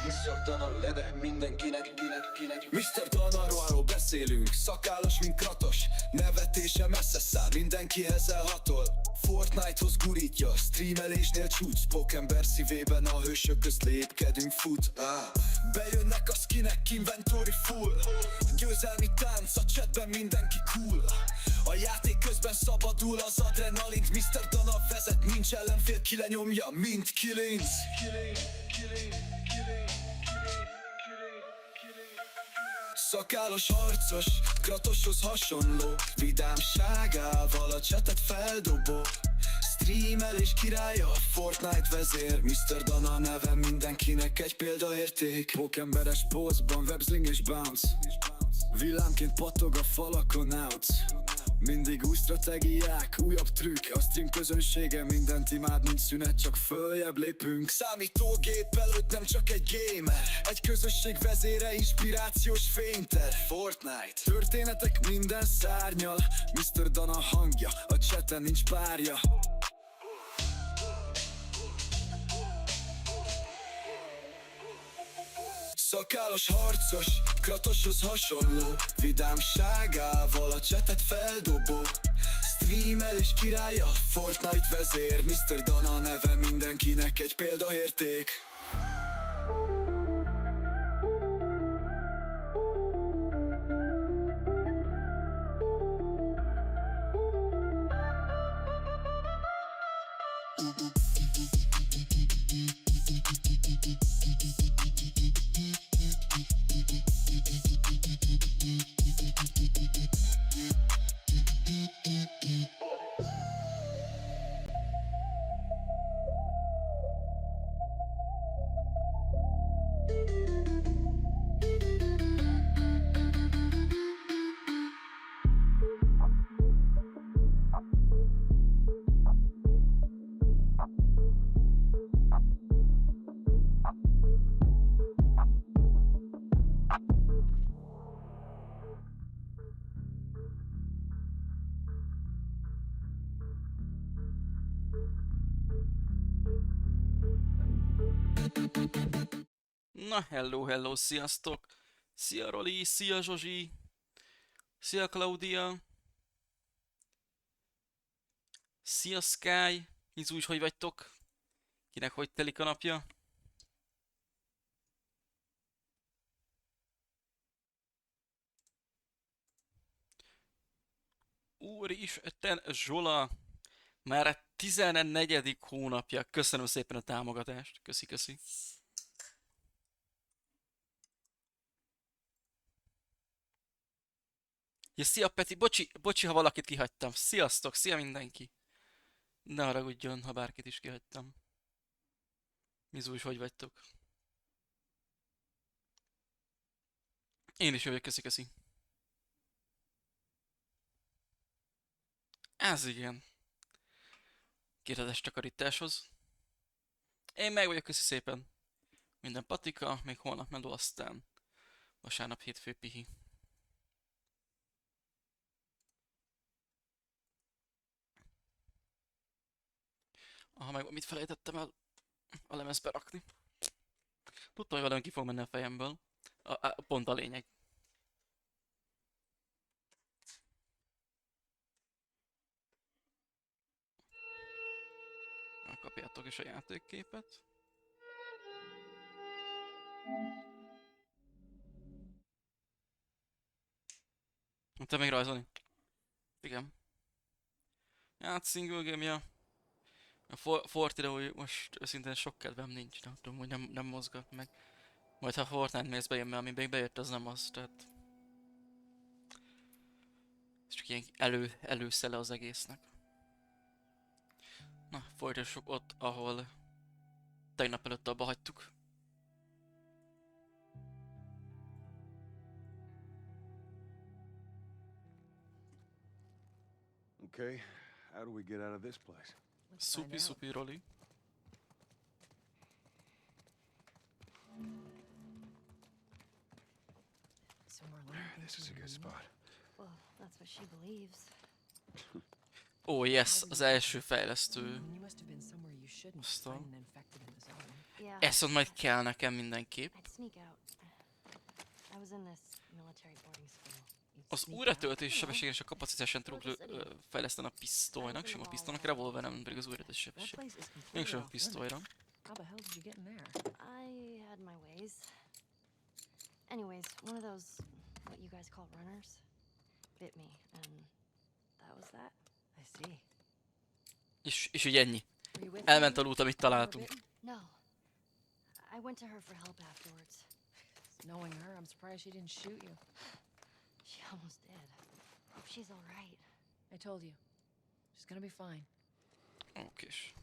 Mr. Dana leve mindenkinek, Mr. Danarváról beszélünk, szakállas mint Kratos. Nevetése messze száll, mindenkihez elhatol. Fortnite-hoz gurítja, streamelésnél csúcs. Pókember szívében a hősök közt lépkedünk, fut. Bejönnek a skinek, inventory full. Győzelmi tánc, a chatben mindenki cool. A játék közben szabadul az adrenalint. Mr. Dana vezet, nincs ellenfél, ki lenyomja, mint kilinc. Szakállos harcos, Kratoshoz hasonló. Vidámságával a csetet feldobó. Streamelés királya, Fortnite vezér. Mr. Dana neve mindenkinek egy példaérték. Pókemberes pózban, websling és bounce. Villámként pattog a falakon out. Mindig új stratégiák, újabb trükk. A stream közönsége mindent imád, mint szünet, csak följebb lépünk. Számítógép előtt nem csak egy gamer, egy közösség vezére, inspirációs fényter. Fortnite történetek minden szárnyal. Mr. Dana hangja, a chaten nincs párja. Szakállos harcos, Kratoshoz hasonló. Vidámságával a csetet feldobó. Streamelés királya, Fortnite vezér. Mr. Dana neve mindenkinek egy példaérték. Na, hello, sziasztok! Szia Roli, szia Zsozsi! Szia Claudia! Szia Sky! Hizu is, hogy vagytok? Kinek hogy telik a napja? Úristen, Zsola! Már a 14. hónapja. Köszönöm szépen a támogatást. Köszi. Ja, szia Peti, bocsi, ha valakit kihagytam. Sziasztok, szia mindenki. Ne haragudjon, ha bárkit is kihagytam. Mizu is, hogy vagytok? Én is jövök, köszi. Ez igen. Kérdezes takarításhoz. Én meg vagyok, köszi szépen. Minden patika, még holnap meló, aztán vasárnap hétfő pihi. Aha, meg mit felejtettem el a lemezbe rakni. Tudtam, hogy valami ki fog menni a fejemből. Pont a lényeg. Kapjátok is a játékképet. Te még rajzolni? Igen. Hát single game-ja. A Fortnite most őszintén sok kedvem nincs, nem tudom, hogy nem mozgat meg. Majd ha Fortnite mész bejön, mert ami még bejött, az nem az, tehát... Ez csak ilyen előszele az egésznek. Na, folytassuk ott, ahol tegnap előtt abba hagytuk. Okay, how do we get out of this place? Szupi, Roli. This is a good spot. Well, that's what she believes. Ó, yes, az első fejlesztő. You must have been somewhere you shouldn't Aztán. find an infected in the zone. Yeah. Ez majd kell nekem mindenképp. I'd sneak out. I was in this military boarding school. Az újratöltés sebességen és a kapacitásán tudok fejleszteni a pisztolynak, sima pisztolynak, revolverem pedig az újratöltés sebesség. Mégsem a pisztolyra. How the hell did you get in there? I had my ways. Anyways, one of those, what you guys call runners, bit me, and that was that. I see. És ugye ennyi. Were you with Elment me a loot, amit when you were találtunk. bitten? No. I went to her for help afterwards. Knowing her, I'm surprised she didn't shoot you. She almost did. Hope she's all right. I told you. She's gonna be fine. Okés.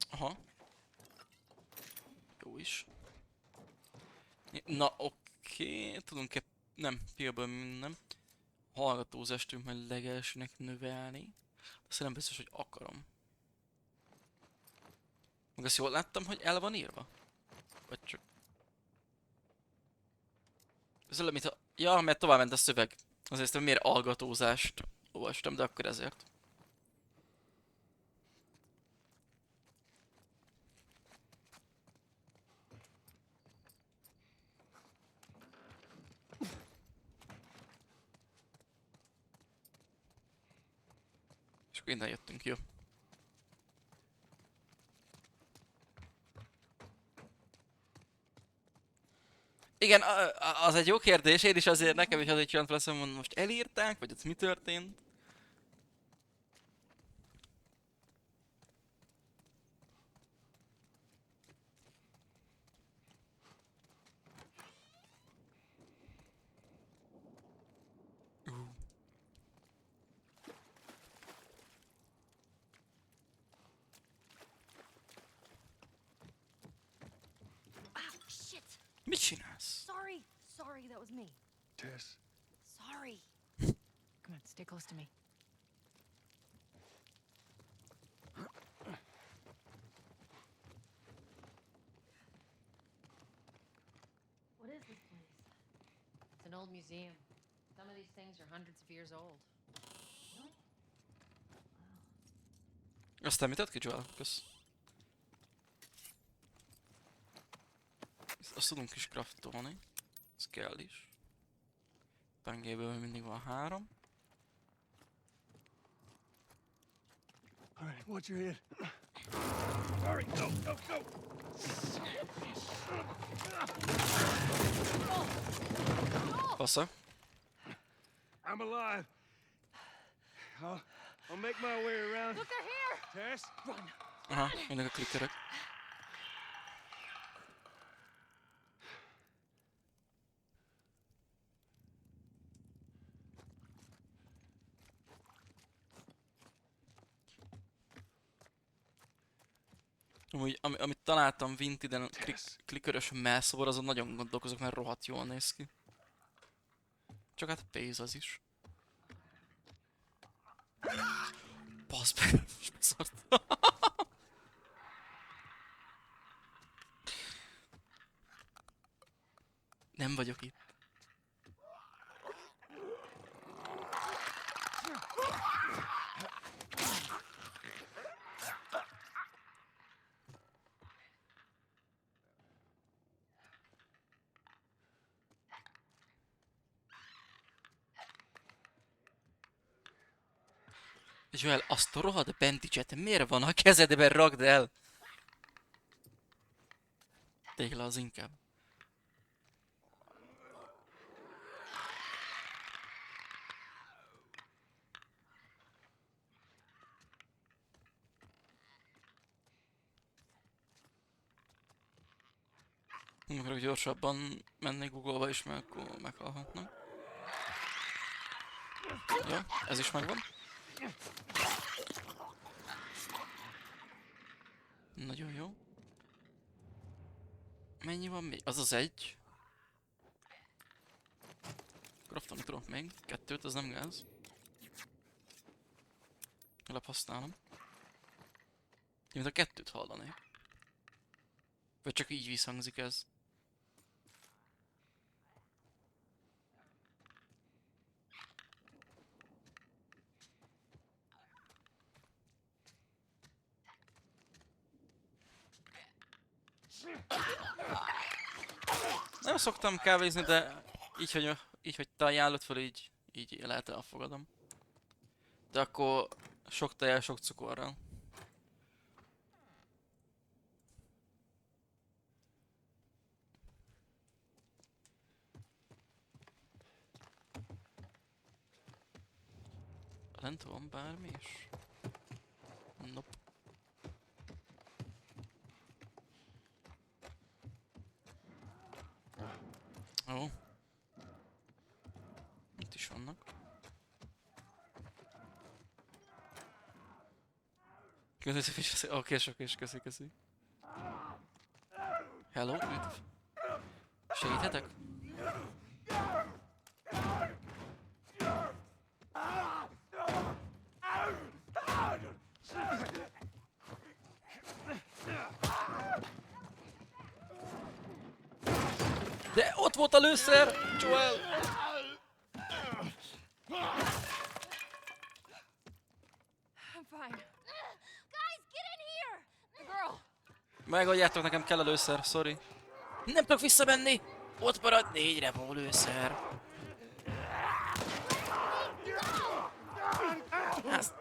Aha. Jó is. Na oké, tudunk-e... Nem, pilből nem. Hallgatózást tudunk majd legelsőnek növelni. Azt nem biztos, hogy akarom. Meg azt jól láttam, hogy el van írva? Vagy csak... Ez olyan, mint a... Ja, mert tovább ment a szöveg. Azért nem miért hallgatózást olvastam, de akkor ezért. És akkor innen jöttünk, jó. Igen, az egy jó kérdés, én is azért nekem is azért jön fel, azt mondom, most elírták, vagy ott mi történt? Ow, shit! Mit csinálsz? Sorry, that was me. Tess, Sorry. Come on, stay close to me. What is this place? It's an old museum. Some of these things are hundreds of years old. Aztán mit ad ki, Joel? Kösz. Azt tudunk is craftolni. Ez kell is. Pengéből mindig van 3. all right, watch your head. Sorry, go, go, go. Passza. I'm alive. I'll make my way around. Look, they're here! Tess, Aha, mindig a klikkerek. Amúgy, amit találtam Vintiden klikörös melszobor, azon nagyon gondolkozok, mert rohadt jól néz ki. Csak hát pénz az is. Basz be, most beszartam. Nem vagyok itt. Joel, azt a rohadt bandage-et miért van a kezedben, ragd el? Tégla az inkább. Nem akarok gyorsabban menni Google-ba is, mert akkor meghalhatnak. Jó, ez is megvan. Nagyon jó. Mennyi van még? Az az egy. Craftolni tudok még. 2, az nem gáz. Legalább használom. Én mint a 2-t hallanék. Vagy csak így visszhangzik ez. Nem szoktam kávézni, de így, hogy te ajánlod fel, így lehet elfogadom. De akkor sok tejjel, sok cukorral. Lent van bármi is? Nope. Ó. Itt is vannak. Köszi, oké, sok és köszi. Hello, üdv. Segíthetek? De ott volt a lőszer! Joel! I'm fine. Guys, get in here! The girl. Megadjátok, nekem kell a lőszer, sorry. Nem tudok visszamenni! Ott marad 4 revolőszer. Ezt...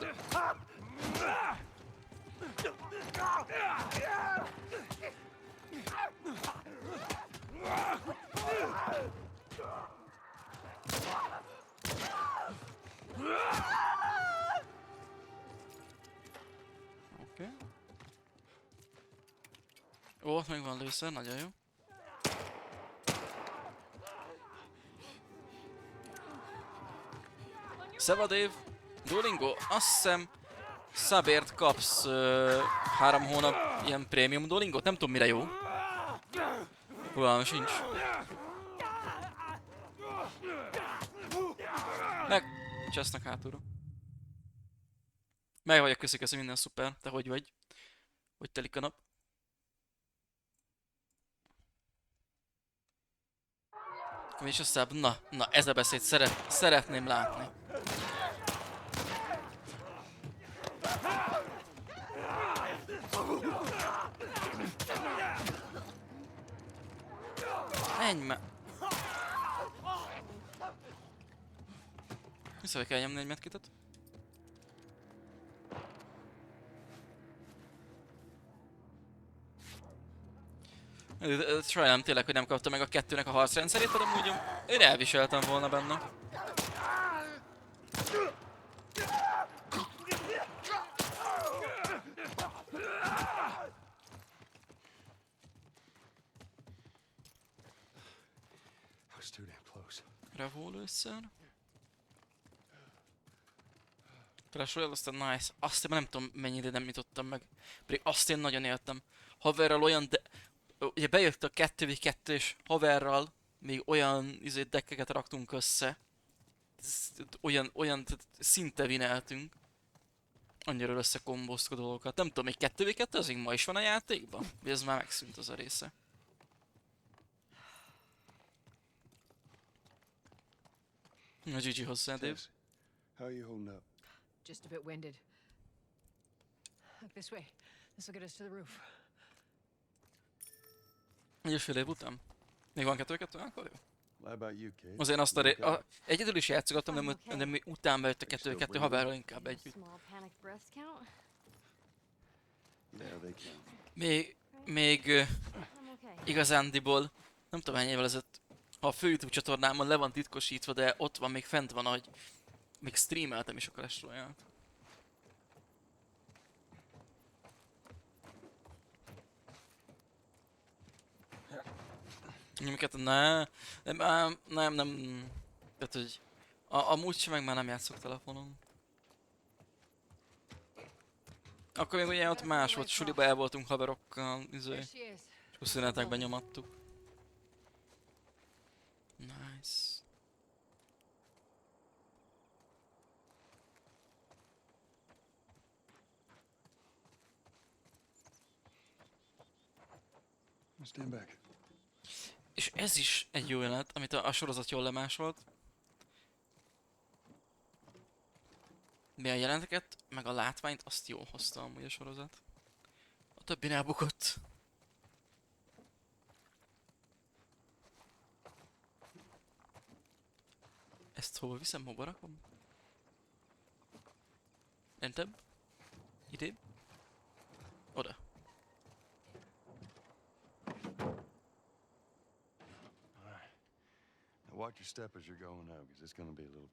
Oké. Ó, ott még van lőszer, nagyon jó. Szeva Dave, Duolingo, azt hiszem szabért kapsz 3 hónap ilyen prémium Duolingot, nem tudom mire jó. Fogalmam sincs. Meg csesznek hátulra. Meg vagyok, köszi, minden szuper. Te hogy vagy? Hogy telik a nap? Akkor is összebb. Na, ez a beszéd. Szeretném látni. Menj me... Vissza, hogy kell nyomni egy medkitet? Sajnálom tényleg, hogy nem kaptam meg a 2-nek a harcrendszerét, de amúgy én elviseltem volna benne. Revolőszer. Clash Royale, aztán nice. Azt én nem tudom mennyi ide nem jutottam meg. Pedig azt én nagyon éltem. Haverral olyan de... Ugye bejött a 2v2-s haverral, még olyan deckeket raktunk össze. Olyan szinte vineltünk. Annyira összekomboztuk a dolgokat. Nem tudom, még 2v2 azért ma is van a játékban? Vagy ez már megszűnt az a része? A GG hozzá, Dave. How are you holding up? Just a bit winded. Look this way. This will get us to the roof. 4,5 év után? Még van 2v2? Akkor jó. What about you, kid? Azért azt egyedül is játszogattam, de után bejött a 2v2 haverral inkább együtt. Small panic breath count. Yeah, they can. Még I'm okay. igazándiból, nem tudom hány évvel ezelőtt, ha a fő YouTube csatornámon le van titkosítva, de ott van, még fent van, hogy még streameltem is a Clash Royale-t. Amiket nem. Tehát, hogy amúgy sem meg már nem játszok telefonon. Akkor még ugye ott más volt, suliba el voltunk haverokkal, There she is. és a szünetekben nyomattuk. Nice. Stand back. És ez is egy jó jelenet, amit a sorozat jól lemásolt. Mi a jeleneteket, meg a látványt, azt jól hozta amúgy a sorozat. A többin elbukott. Ezt hova viszem, hova rakom? Lentebb? Idébb? Oda. Now watch your step as you're going out, because it's gonna be a little...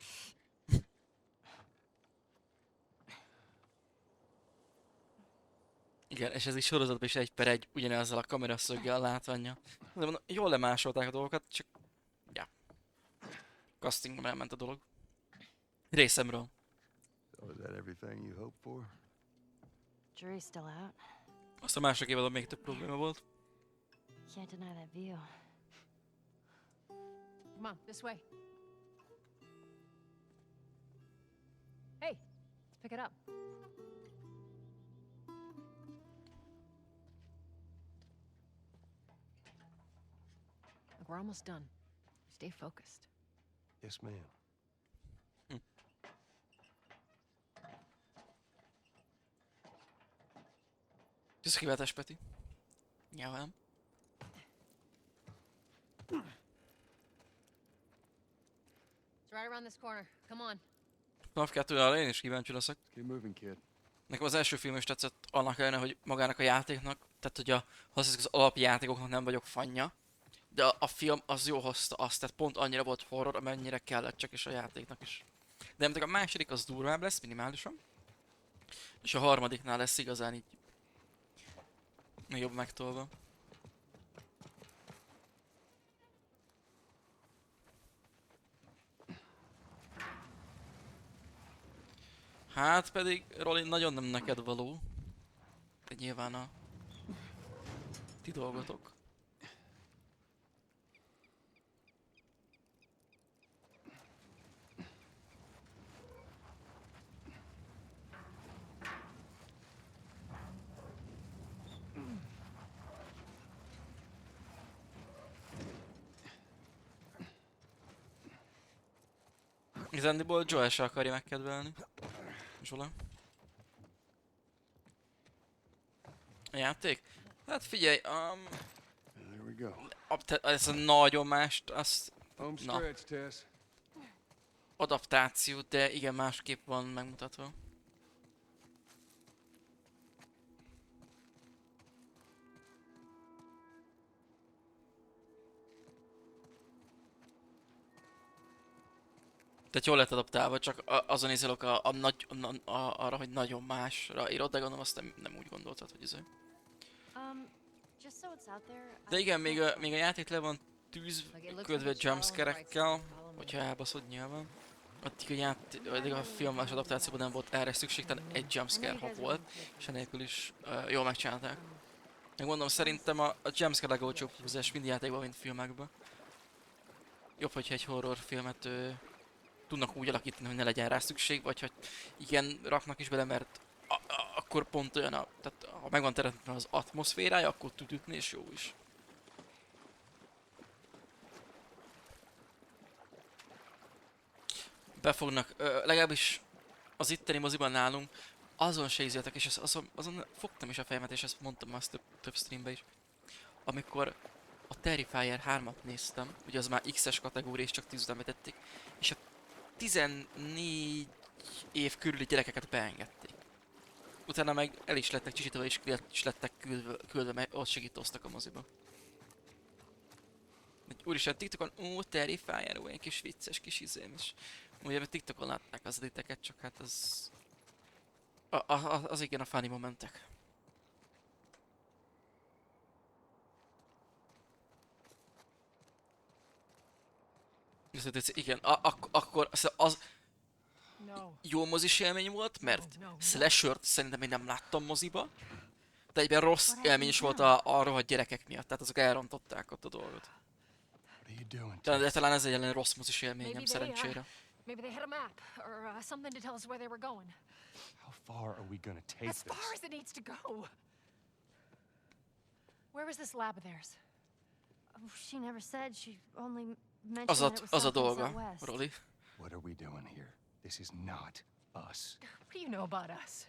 Igen, és ez is sorozatban is 1/1 ugyanazzal a kameraszöggel a látványa. De mondom, jól lemásolták a dolgokat, csak... Ja. Castingban elment a dolog. Részemről. So is that everything you hoped for? Jury's still out. Azt a másik évadon még több probléma volt. Can't deny that view. Come on, this way. Hey, let's pick it up. Look, we're almost done. Stay focused. Yes, ma'am. Kösz kiváltás, Peti. Nyilván. It's right around this corner. Come on. Nap 2-re én is kíváncsi leszek. Keep moving, kid. Nekem az első film is tetszett annak ellenére, hogy magának a játéknak, tehát hogy az alapjátékoknak nem vagyok fanja. De a film az jó hozta azt, tehát pont annyira volt horror, amennyire kellett csak is a játéknak is. De nem a második az durvább lesz, minimálisan. És a harmadiknál lesz igazán így jobb megtolva. Hát pedig, Rolin, nagyon nem neked való. De nyilván a ti dolgotok. Igazándiból Joel se akarja megkedvelni. Zsola. A játék? Hát figyelj, There we go. ez a nagyon mást, azt Home Na. stretch, Tess. adaptáció, de igen, másképp van megmutatva. Tehát jól lett adaptálva, csak azon nézelök arra, hogy nagyon másra írod, de gondolom azt nem úgy gondoltad, hogy ez. Just so it's out there. De I igen, can't még a játék le van tűzködve jumpscare-ekkel, hogyha elbaszod nyilván. Addig a filmes adaptációban nem volt erre szükség, tehát egy jumpscare ha volt, és enélkül is jól megcsinálták. Megmondom, szerintem a jumpscare legolcsóbb húzás mind játékban, mint filmekben. Jobb, hogyha egy horrorfilmet tudnak úgy alakítani, hogy ne legyen rá szükség, vagy hogy igen, raknak is bele, mert akkor pont olyan, tehát ha megvan teremtve az atmoszférája, akkor tud ütni, és jó is. Befognak, legalábbis az itteni moziban nálunk, azon se ízéltek, és azon fogtam is a fejemet, és ezt mondtam már több streambe is. Amikor a Terrifier 3-at néztem, ugye az már X-es kategória, és csak 10 után vetették, és a 14 év körüli gyerekeket beengedték. Utána meg el is lettek csisítva, és lettek küldve, mert ott segítoztak a moziba. Úristen, TikTokon, Terrifier, olyan kis vicces kis izém, és ugye mert TikTokon látták az editeket, csak hát az... Az igen a funny momentek. Igen, akkor az jó mozis élmény volt, mert Slashert szerintem még nem láttam moziba. De egyben rossz élmény is volt a rohadt gyerekek miatt, tehát azok elrontották ott a dolgot. De talán ez egy rossz mozis élményem, szerencsére. Maybe they had a map or something to tell us where they were going. How far are we gonna take As far as it needs to go. Where was this lab of theirs? She never said. She only mentioned that it was Az a someplace out dolga, west. Roli. What are we doing here? This is not us. What do you know about us?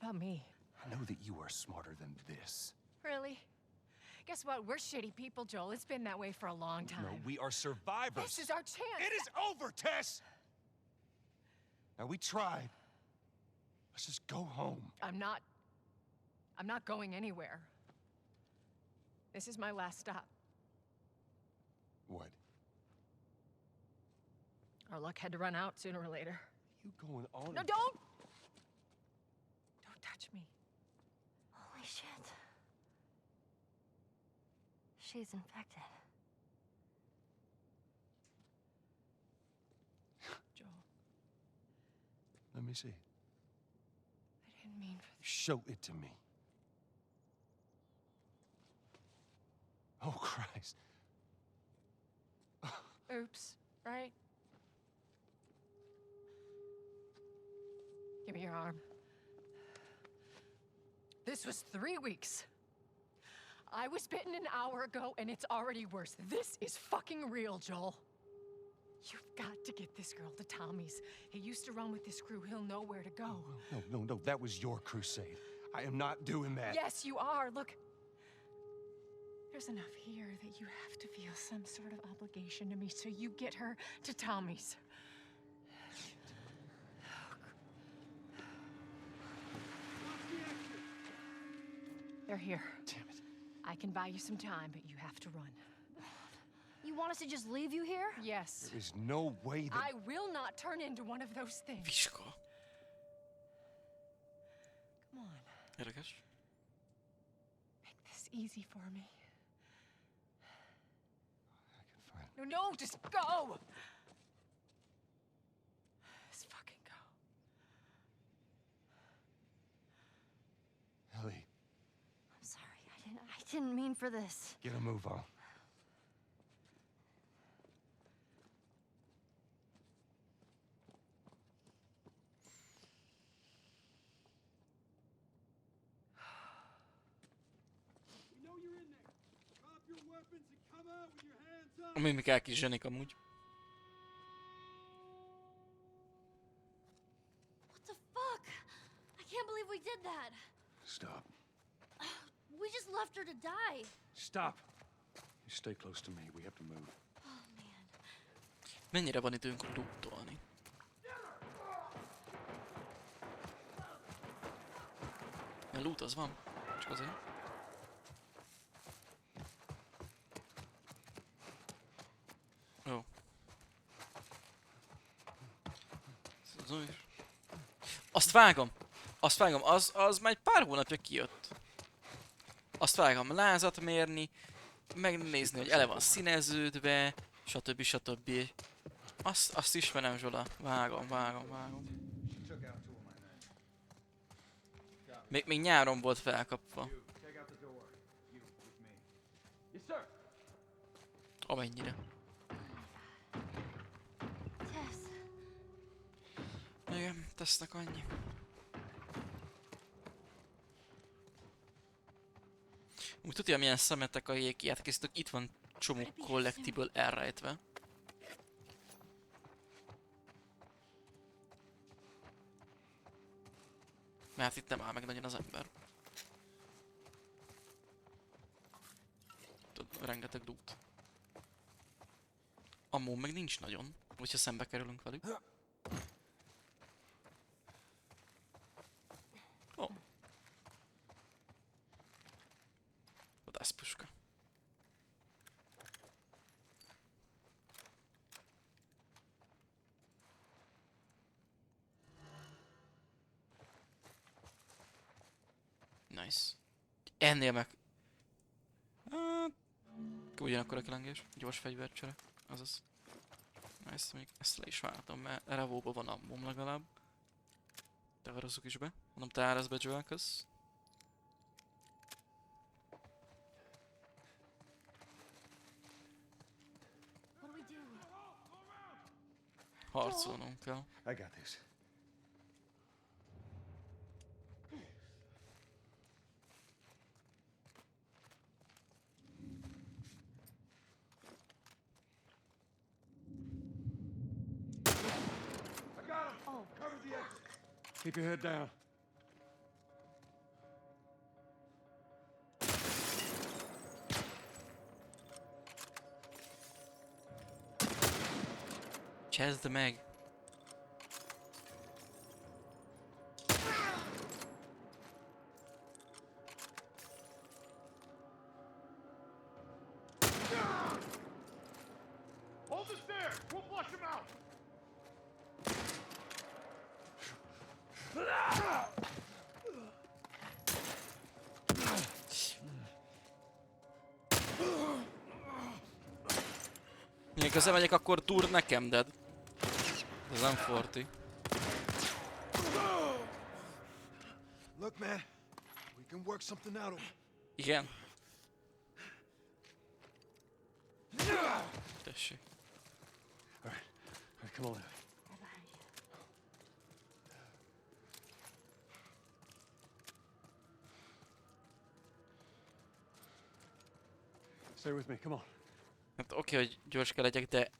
About me? I know that you are smarter than this. Really? Guess what? We're shitty people, Joel. It's been that way for a long time. No, we are survivors. This is our chance. It is over, Tess! Now, we tried. Let's just go home. I'm not going anywhere. This is my last stop. What? Our luck had to run out sooner or later. You going on? No, and- don't! Don't touch me. Holy shit. She's infected. Joel, Let me see. I didn't mean for this. Show it to me. Oh, Christ. Oops, right? Give me your arm. This was 3 weeks. I was bitten an hour ago, and it's already worse. This is fucking real, Joel. You've got to get this girl to Tommy's. He used to run with this crew. He'll know where to go. No. That was your crusade. I am not doing that. Yes, you are. Look, there's enough here that you have to feel some sort of obligation to me, so you get her to Tommy's. They're here. Damn it. I can buy you some time, but you have to run. You want us to just leave you here? Yes. There is no way that... I will not turn into one of those things. Viska. Come on. Érdekes. Make this easy for me. I can find... No, just go! Just fucking go. Ellie, I'm sorry. I didn't mean for this. get a move on. We know you're in there. Drop your weapons and come out with your hands up. A mimikák is zsenik amúgy. What the fuck? I can't believe we did that. Stop. We just left her to die. Stop. You stay close to me. We have to move. Oh, man. Mennyire van időnk lootolni? Mert loot az van. Csak azért. Jó. Ez az is. Azt vágom! Azt vágom, az már egy pár hónapja kijött. Azt vágom, lázat mérni, megnézni, hogy ele van színeződve, stb. Azt ismerem, Zsola. Vágom. Még nyáron volt felkapva. Amennyire. Tess. Igen, tesznek annyi. Úgy tudja, milyen szemetek a játékészítők, itt van csomó collectible elrejtve. Mert itt nem áll meg nagyon az ember. Tudod, rengeteg loot. Ammo meg nincs nagyon, hogyha szembe kerülünk velük. Ó. Vadászpuska. Nice. Ennél meg... Hát... Ugyanakkor a kilengés. Gyors fegyvercsere. Azaz. Nice, még ezt le is váltom, mert revóban van ammom legalább. Tevarozzuk is be. Mondom, te árasz be, Joelköz. What do we do? Harcolnunk kell. I got this. Oh, Cover the exit. Keep your head down. Csezd meg! Hold the stairs! We'll flush him out! Még közel megyek, akkor dur nekem, Dead. Ez nem Forti. Look, man. We can work something out. Igen. Tessék. All right, come on. Right behind you. Stay with me. Come on. Hát oké, hogy gyors kell legyek, de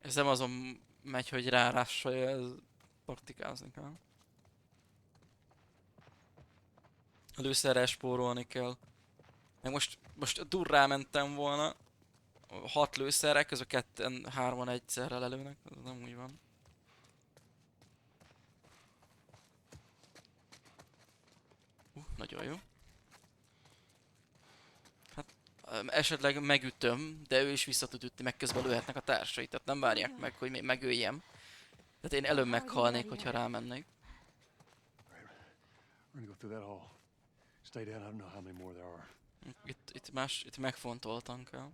ez nem azon megy, hogy rárássolja, ez taktikázni kell. A lőszerrel spórolni kell. Meg most durrá mentem volna. 6 lőszerrel, közben 2-3-an egyszerre lelőnek, ez nem úgy van. Nagyon jó. Hát esetleg megütöm, de ő is vissza tud ütni, meg közben lőhetnek a társai, tehát nem várják meg, hogy még megöljem. Tehát én előbb meghalnék, hogyha rámennék. We're gonna go through that hall. Stay down. I don't know how many more there are. Itt megfontoltan kell.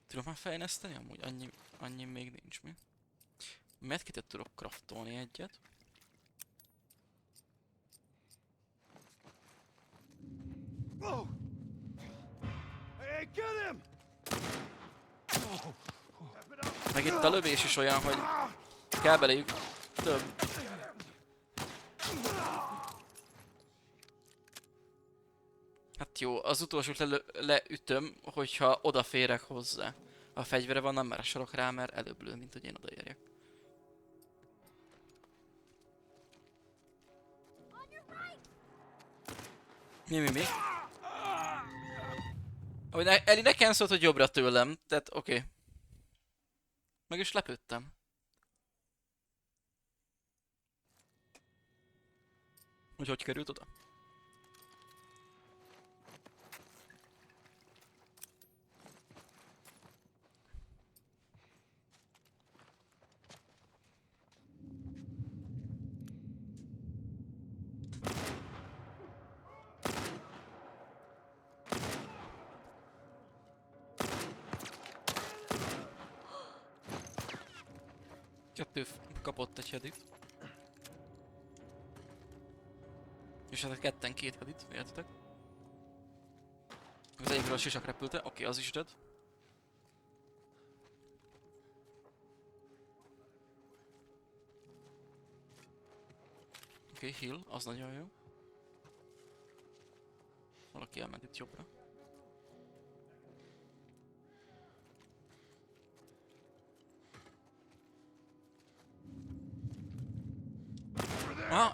Tudom már fejleszteni? Amúgy annyi még nincs mi. Medkitet tudok craftolni egyet. Whoa! Hey, get him! Meg itt a lövés is olyan, hogy kell beléjük több. Hát jó, az utolsót leütöm, hogyha odaférek hozzá. Ha a fegyvere van, nem merek rá, mert előbb lő, mint hogy én odaérjek. Mi? Ahogy Eli nekem szólt, hogy jobbra tőlem, tehát oké. Meg is lepődtem. Hogy került oda? Kapott egy hedit. És hát ketten 2 hedit, értetek? Az egyikről a sisak repülte, oké, az is dead. Oké, heal, az nagyon jó. Valaki elment itt jobbra.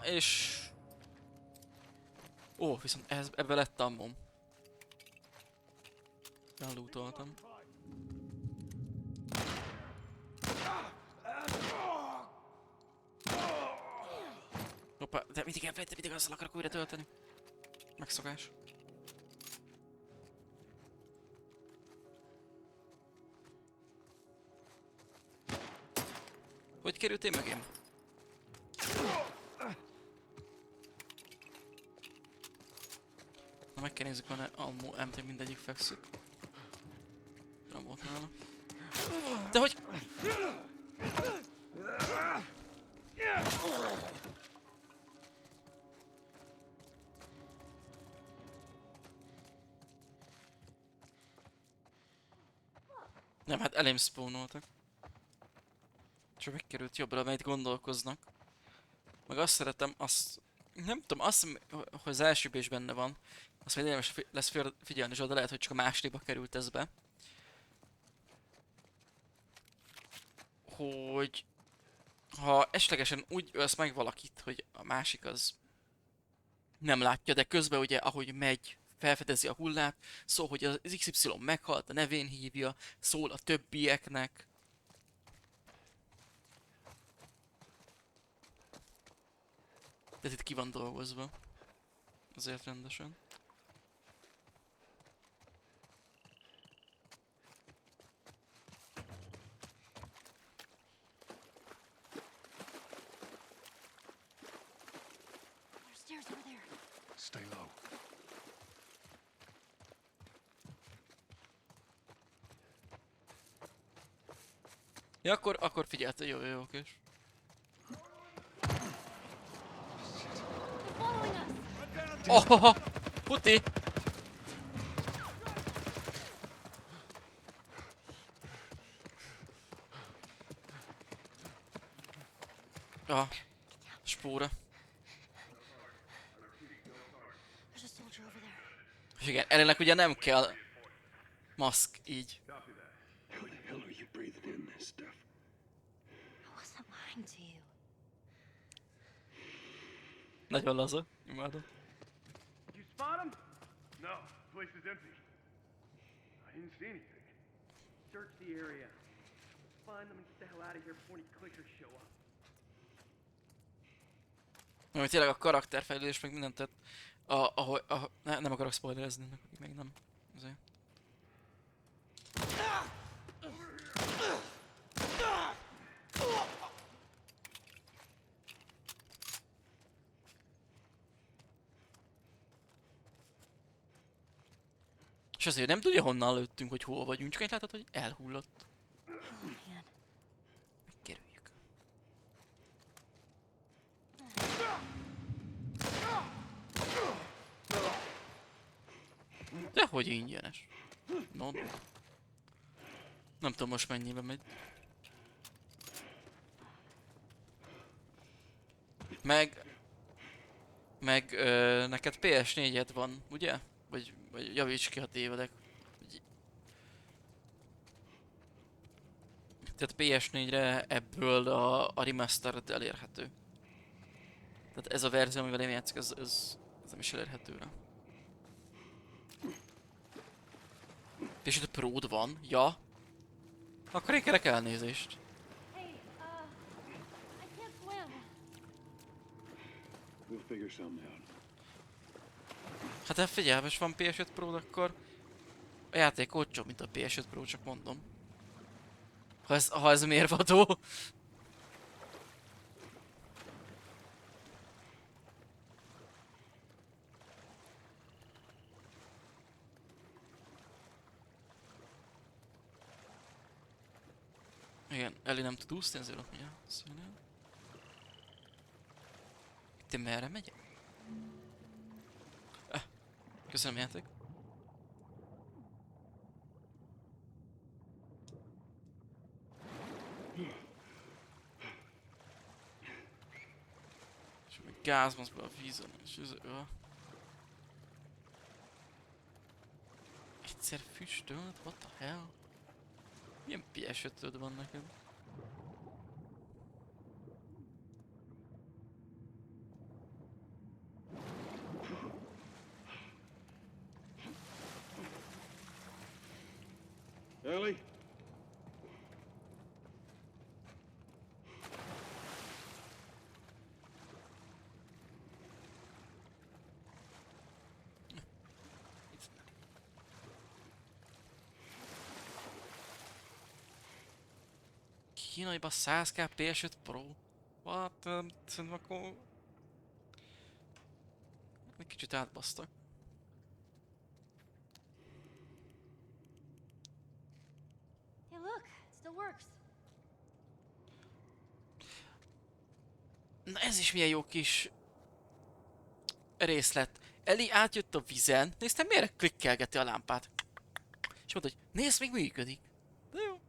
És... Ó, viszont ebbe lett ammom. Ellootoltam. Hoppá, de mindig azzal akarok újra tölteni. Megszokás. Hogy kerültél mögém? Na meg kell nézzük, van-e ammo, MT mindegyik fekszik. Nem volt nála. De hogy... Nem, hát elém spawnoltak. Csak megkerült jobbra, mert gondolkoznak. Meg azt szeretem, azt... Nem tudom, azt hiszem, hogy az elsőben is benne van. Azt még érdemes lesz figyelni, de lehet, hogy csak a másodikba került ez be. Hogy Ha esetlegesen úgy ölsz meg valakit, hogy a másik az nem látja, de közben ugye, ahogy megy, felfedezi a hullát, szól, hogy az XY meghalt, a nevén hívja, szól a többieknek. Tehát itt ki van dolgozva. Azért rendesen. There's stairs over there. Stay low. Ja, akkor figyelj, jó, okés. They're following us. Oh, puti! Ah, spóra. There's a soldier over there. És igen, Ellienek ugye nem kell maszk így. How the hell are you breathing in this stuff? I wasn't lying to you. Nagyon laza, imádom. Did you spot him? No, the place is empty. I didn't see anything. Search the area. Find them and get the hell out of here before any clickers show up. Mert tényleg a karakterfejlődés meg mindent, tehát nem akarok spoilerezni, meg nem. Azért. És azért nem tudja honnan lőttünk, hogy hol vagyunk, csak egy látod, hogy elhullott. Oh man. Megkerüljük. Dehogy ingyenes. No. Nem tudom most mennyibe megy. Neked PS4-ed van, ugye? Vagy javíts ki, ha tévedek. Tehát PS4-re ebből a remastered elérhető. Tehát ez a verzió, amivel én játszik, ez nem is elérhető rá. És itt a Pro-d van? Ja. Akkor én kérek elnézést. Hey, I can't swim. We'll figure something out. Hát figyelj, és van PS5 Pro, akkor a játék olcsóbb, mint a PS5 Pro, csak mondom. Ha ez mérvadó. Igen, Ellie nem tud úszni, ezért ott mindjárt szólni. Te merre megyek? Köszönöm, játék. És meg gázmaz be a vízon, és ez... Egyszer füstölt? What the hell? Milyen PS5-öd van neked? Ellie? Kínaiba 100k PS5 Pro? What? Szerintem akkor... Egy kicsit átbasztak. Hey, look, it still works. Na ez is milyen jó kis... részlet. Ellie átjött a vizen, néztem miért klikkelgeti a lámpát. És mondta, hogy nézd, még működik. De jó.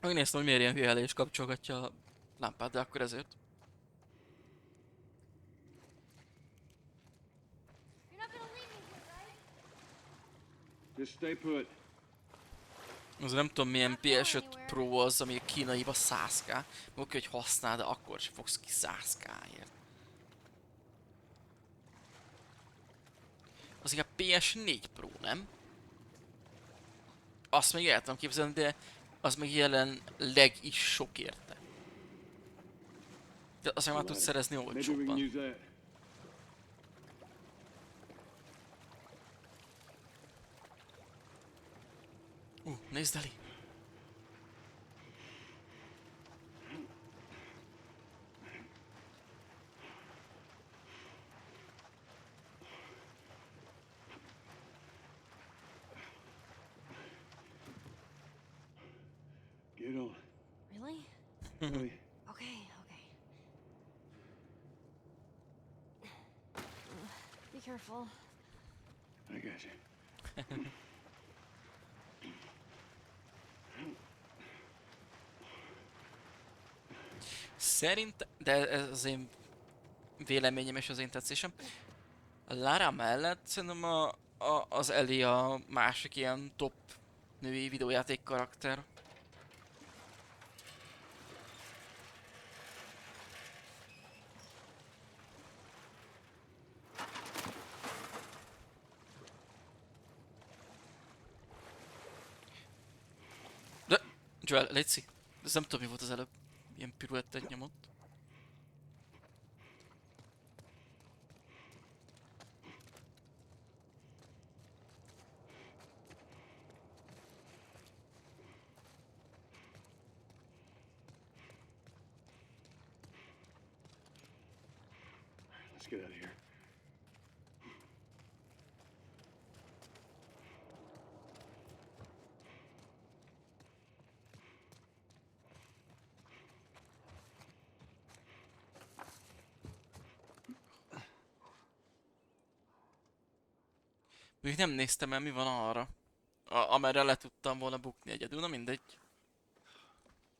Megnéztem, hogy miért ilyen hülye és kapcsolgatja a lámpát, de akkor ezért. You're not gonna leave me here, right? Just stay put. Az nem tudom milyen PS5 Pro az, ami a kínaiba 100k. Oké, hogy használ, de akkor sem fogsz ki 100k-ért. Az inkább PS4 Pro, nem? Azt még el tudom képzelni, de az még jelenleg is sok érte. De azt már tudsz szerezni Maybe we can olcsóbban. use that. Nézd elé! Get on. Really? Hey, Okay, okay. Be careful. I got you. De ez az én véleményem és az én tetszésem. A Lara mellett szerintem az Ellie a másik ilyen top női videójáték karakter. De, Joel, létszik. Ez nem tudom mi volt az előbb. Ilyen piruettet nyomott. Let's get out of here. Még nem néztem el, mi van arra. Amerre le tudtam volna bukni egyedül, na mindegy.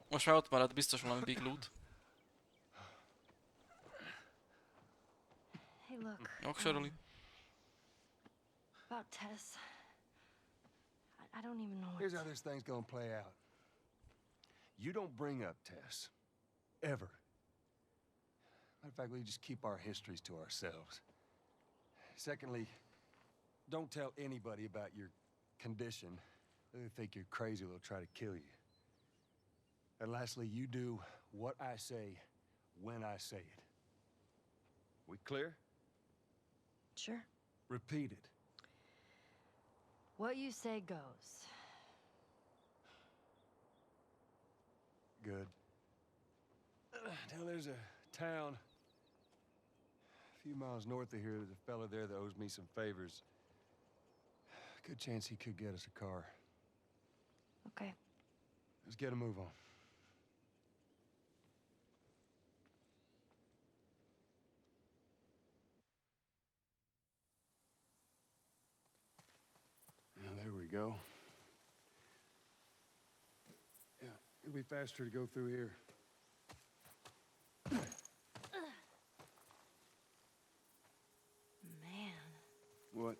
Most már ott marad biztos valami big loot. Hey, look. Oksoroli. About Tess. I don't even know what Here's how this thing's gonna play out. You don't bring up Tess. Ever. Matter of fact, we just keep our histories to ourselves. Secondly, don't tell anybody about your condition. They think you're crazy, they'll try to kill you. And lastly, you do what I say when I say it. We clear? Sure. Repeat it. What you say goes. Good. Now there's a town a few miles north of here. There's a fella there that owes me some favors. Good chance he could get us a car. Okay. Let's get a move on. Now there we go. Yeah, it'll be faster to go through here. Man, What?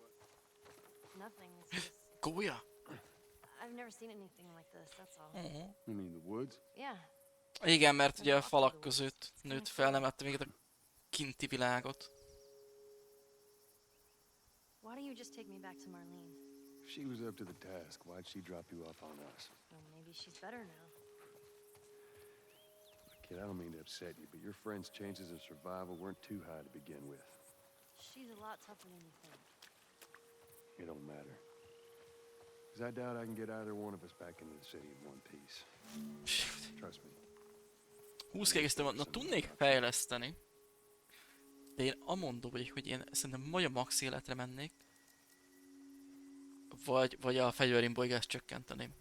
nothing. It's just Gólya? I've never seen anything like this. That's all. You mean the woods? Yeah. Igen, mert ugye a falak között nőtt fel, nem látta még a kinti világot. Why don't you just take me back to Marlene? If she was up to the task, why'd she drop you off on us? Well, maybe she's better now. Kid, I don't mean to upset you, but your friend's chances of survival weren't too high to begin with. She's a lot tougher than you think. It don't matter. Because I doubt I can get either one of us back into the city in one piece. Trust me. 20 egésztem, na tudnék fejleszteni. De én amondó vagyok, hogy én szerintem vagy a max életre mennék, vagy a fegyverimbolygást csökkenteném.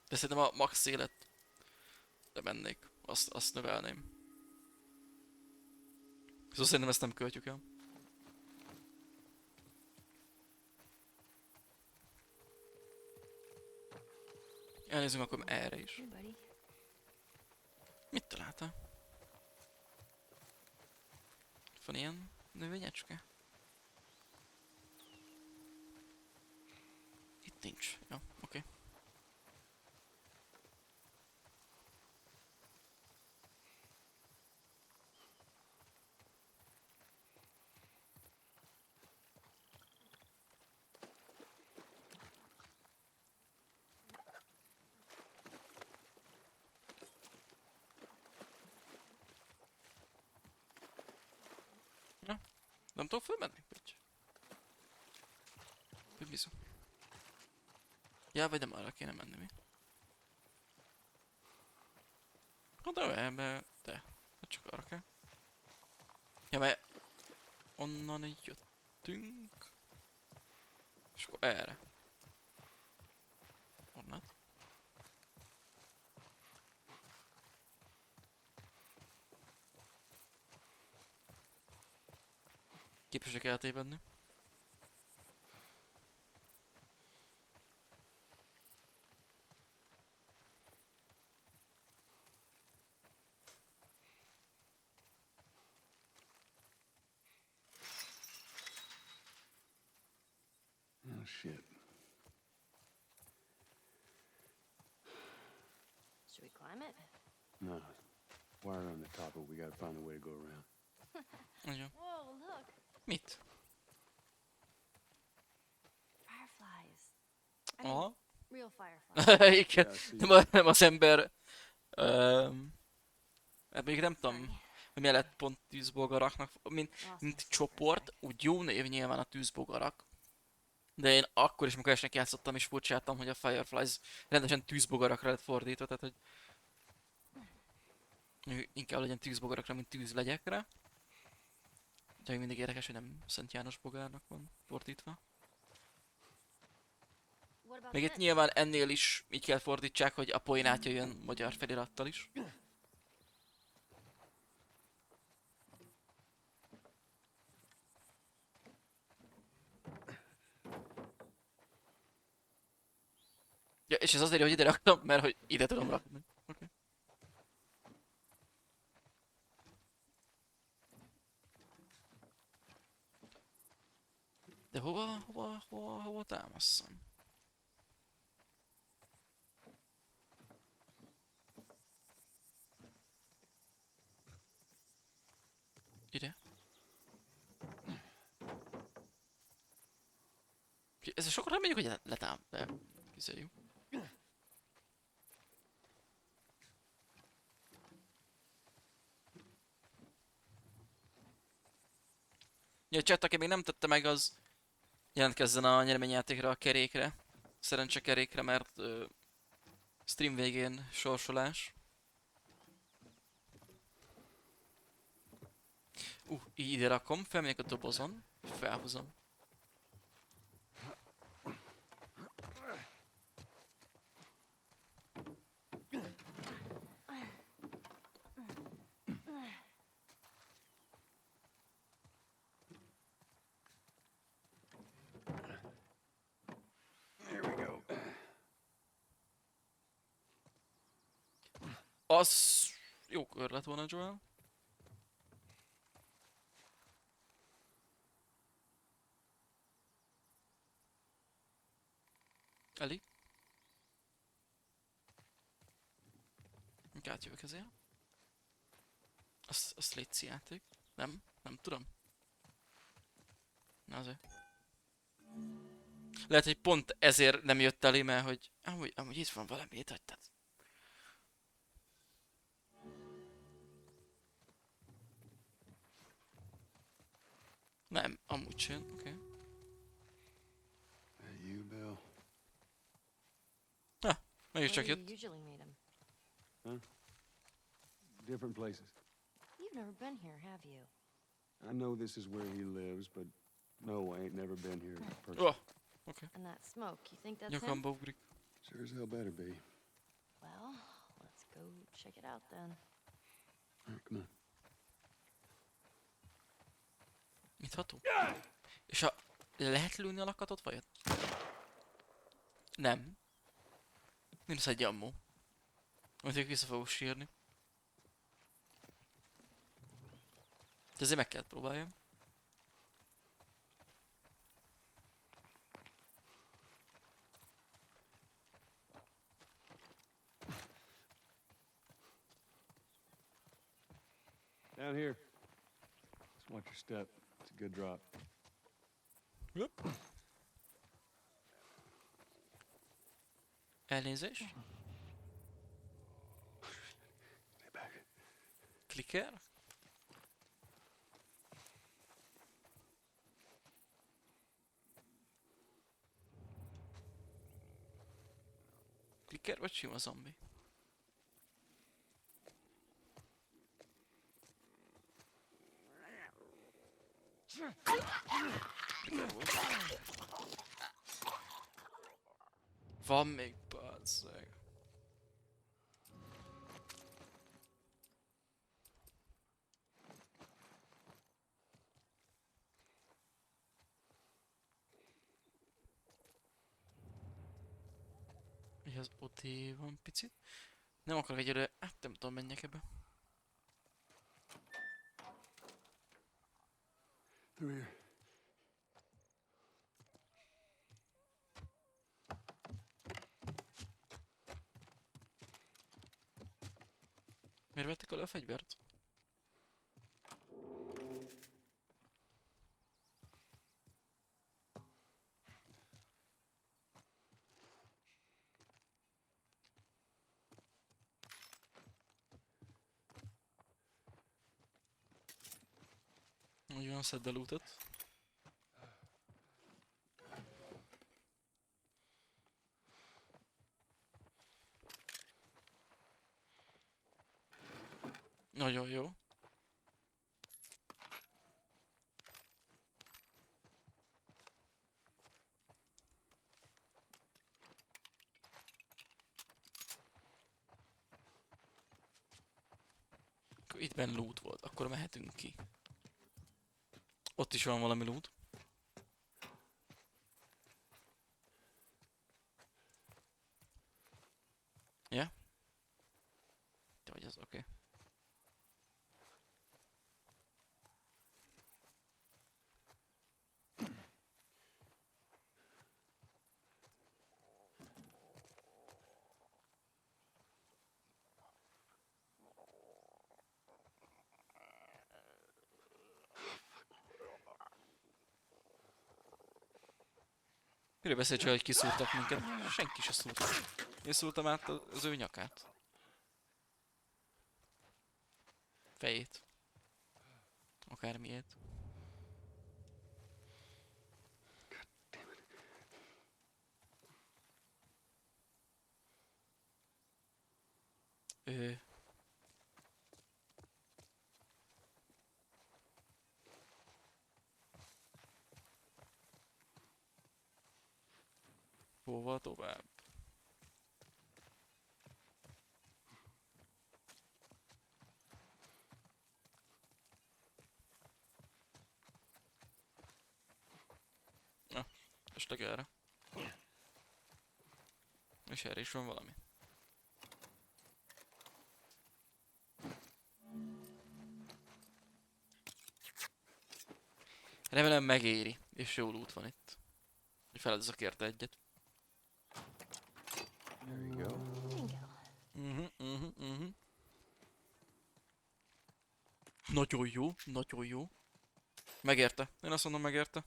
De szerintem a max életre mennék, azt növelném. Szóval szerintem ezt nem költjük el. Elnézünk akkor erre is. Hey, buddy. Mit találtál? Van ilyen növényecske? nincs. Jó, oké. Na, nem tudok fölmenni? Vagy? Vagy bizony. Ja, vagy nem arra kéne menni mi? Hát de ebbe, de. Hát csak arra kell. Ja, mert onnan így jöttünk. És akkor erre. Onnan. Képesek eltévedni. Oh, shit. Should we climb it? No. Wire on the top of it. We gotta find a way to go around. Nagyon. Whoa, look! Mit? Fireflies. I mean, Aha. real fireflies. Igen. Nem az ember... Hát még nem tudom, hogy mi lett pont tűzbogaraknak. Mint csoport, úgy jó név nyilván a tűzbogarak. De én akkor is, amikor esnek játszottam, és furcsáltam, hogy a Fireflies rendesen tűzbogarakra lett fordítva, tehát hogy inkább legyen tűzbogarakra, mint tűzlegyekre. De még mindig érdekes, hogy nem Szent János bogárnak van fordítva. What about Még itt this? nyilván ennél is így kell fordítsák, hogy a poén átjöjjön magyar felirattal is. Ja, és ez azért, hogy ide raktam, mert hogy ide tudom rakni. Okay. De hova támasszam? Ide? Ez sokat nem megyünk, hogy letám, de kizeljük. Ja, chat, aki még nem tette meg, az jelentkezzen a nyereményjátékra, a kerékre. Szerencse kerékre, mert stream végén sorsolás. Így ide rakom, felmegyek a dobozon, felhúzom. There we go. Az jó kör lett volna, Joel. Elég. Átjövök ezért. Azt létszi játék. Nem tudom. Na azért. Lehet, hogy pont ezért nem jött elé, mert hogy amúgy itt van valami, itt hagytad. Nem, amúgy sem, oké. Okay. That you, Bill? Mégiscsak Where do jött. you usually meet him? Different places. You've never been here, have you? I know this is where he lives, but no, I ain't never been here personally. Oh, oké. And that smoke, you think that's him? Nyakamba ugrik. Sure as hell better be. Well, let's go check it out then. All right, come on. Nyitható? És lehet lőni a lakatot vajon? Nem. Nem lesz egy ammó. Amit ők vissza fogok sírni. De ezért meg kellett próbáljam. Down here. Just watch your step. It's a good drop. Yep. Elnézés. Stay back. Klikker. Klikker vagy sima zombi? Van még, bazzeg. Mi az odé van picit? Nem akarok egyre, hát nem tudom, menjek ebbe. Through here. Miért vettek elő a fegyvert? Úgy van, szedd a lootot. Nagyon jó. Akkor itt benn loot volt, akkor mehetünk ki. Ott is van valami loot. Ja? Te vagy az, oké. Miről beszél csak, hogy kiszúrtak minket? Senki se szúrt. Én szúrtam át az ő nyakát. Fejét. Akármilyet. Ö... Hova tovább? Na, estek erre. És erre is van valami. Remélem megéri, és jó loot van itt. Hogy feladozok érte egyet. There you go. Bingo. Nagyon jó, nagyon jó. Megérte. Én azt mondom, megérte.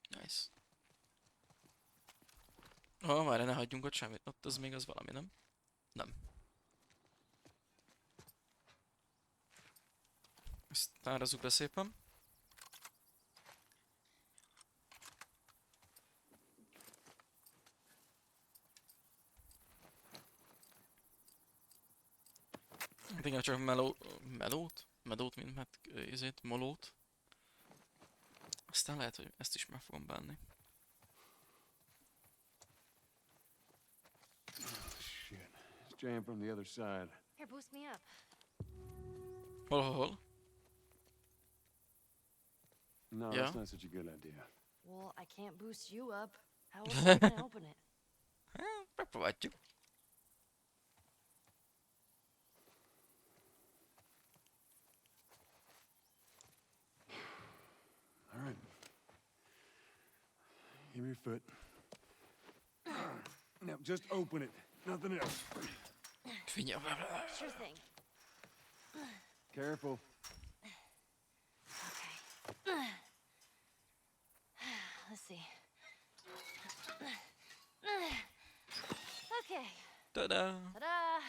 Nice. Várj, ne hagyjunk ott semmit. Ott az még az valami, nem? Nem. Ezt árazzuk be szépen. Hát igen, csak melót, mint hát molót. Aztán lehet, hogy ezt is meg fogom bánni. Shit. It's jammed from the other side. Here, boost me up. Hol? No, Yeah? that's not such a good idea. Well, I can't boost you up. How else am I gonna open it? Megpróbáljuk. All right. Give me your foot. Now just open it. Nothing else. Figyelj. Sure thing. Careful. Okay. Let's see. Okay. Tada! Ta-da!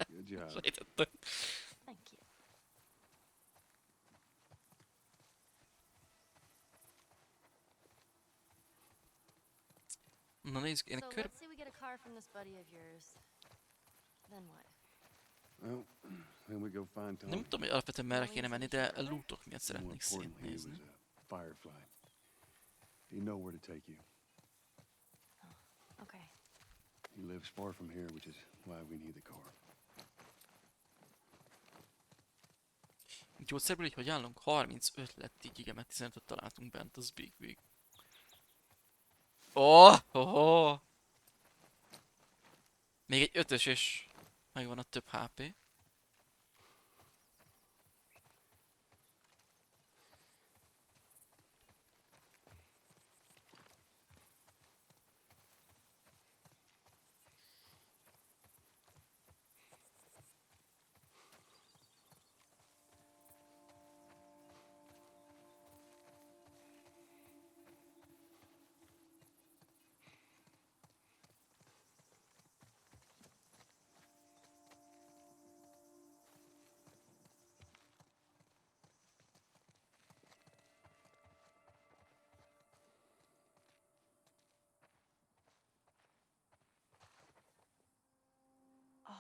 Good job. Sejtettem. Thank you. Na nézzük, én So kör... let's say we get a car from this buddy of yours. Then what? Well, then we go find Tom. Nem tudom, hogy alapvetően merre kéne menni, de a lootok miatt More szeretnék importantly, he was szétnézni. a firefly. He know where to take you. Okay. He lives far from here, which is why we need the car. Gyógyszerből így hogy állunk? 35 lett így, igen, mert 15-öt találtunk bent, az big. Oh! Még egy 5-ös és megvan a több HP. Oh,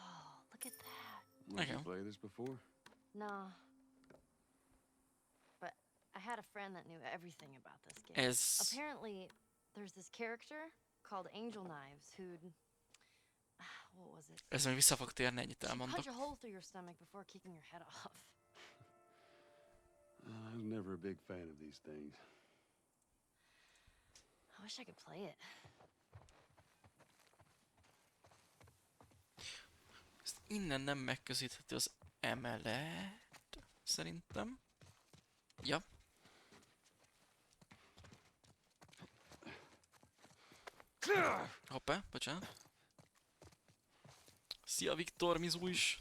look at that. Did you Okay. play this before? No. But I had a friend that knew everything about this game. Ez... Apparently, there's this character called Angel Knives who'd. What was it? Ez még vissza fog térni, ennyit She'd elmondok. punch a hole through your stomach before kicking your head off. I was never a big fan of these things. I wish I could play it. Ezt innen nem megközelíthető az emelet, szerintem. Ja. Hoppá, bocsánat. Szia Viktor, Mizu is.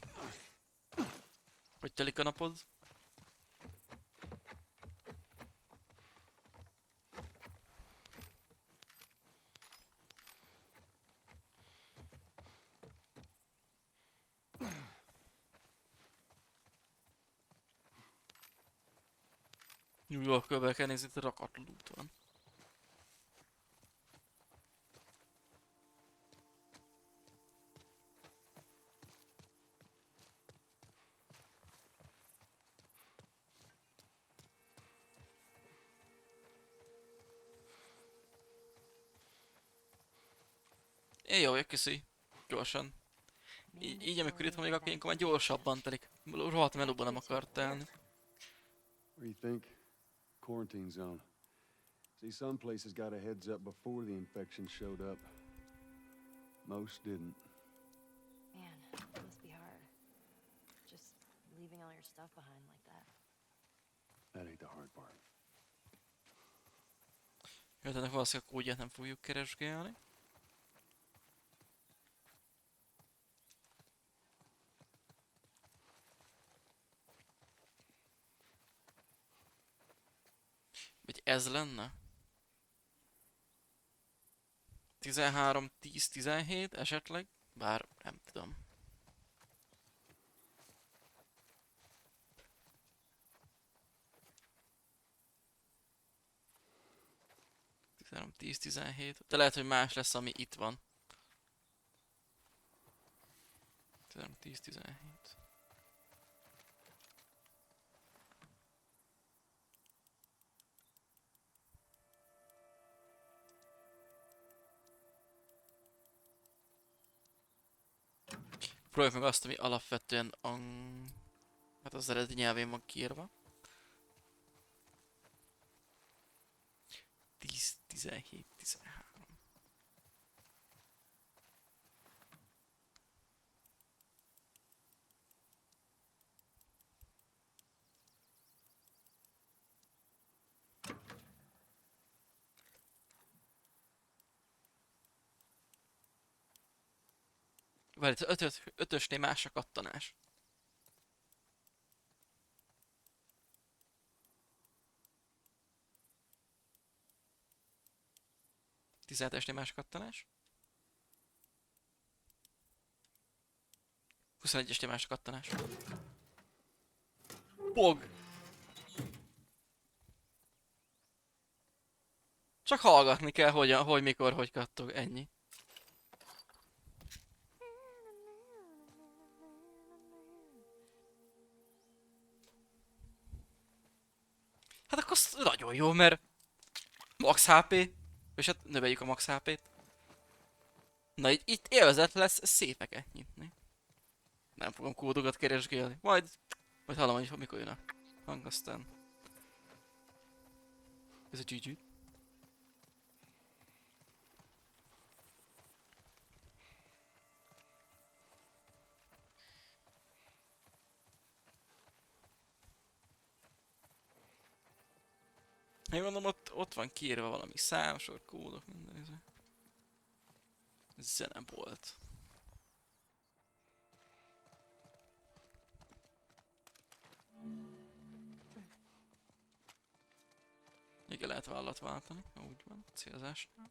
Hogy telik a napod? New York-kőbe kell nézni, itt rakat loot van. Én jó, köszi. Gyorsan. Így amikor itt van még, akkor ilyenkor már gyorsabban telik. Rohadt melóban nem akart telni. What do you think? Quarantine zone. See, some places got a heads up before the infection showed up. Most didn't. Man, it must be hard. Just leaving all your stuff behind like that. That ain't the hard part. Jó, ennek valószínűleg a kódját nem fogjuk keresgélni. Vagy ez lenne? 13, 10, 17 esetleg? Bár nem tudom. Nem 10-17. De lehet, hogy más lesz, ami itt van. 10-17. Próbáljuk meg azt, ami alapvetően hát az eredeti nyelvén van kiírva. 10, 17, 13. Várj, ötösnél más a kattanás. Tizenhetesnél más a kattanás. 21-esnél más a kattanás. Pog! Csak hallgatni kell, hogy mikor, hogy kattog, ennyi. Hát akkor nagyon jó, mert max HP, és hát növeljük a max HP-t. Na itt élvezet lesz szépeket nyitni. Nem fogom kódokat keresgélni. Majd hallom, hogy mikor jön a hang, aztán... Ez a GG. Én mondom, ott van kiírva valami számsor, kódok, minden ez. Zenebolt. Igen, lehet vállat váltani, úgy van, célzásnál.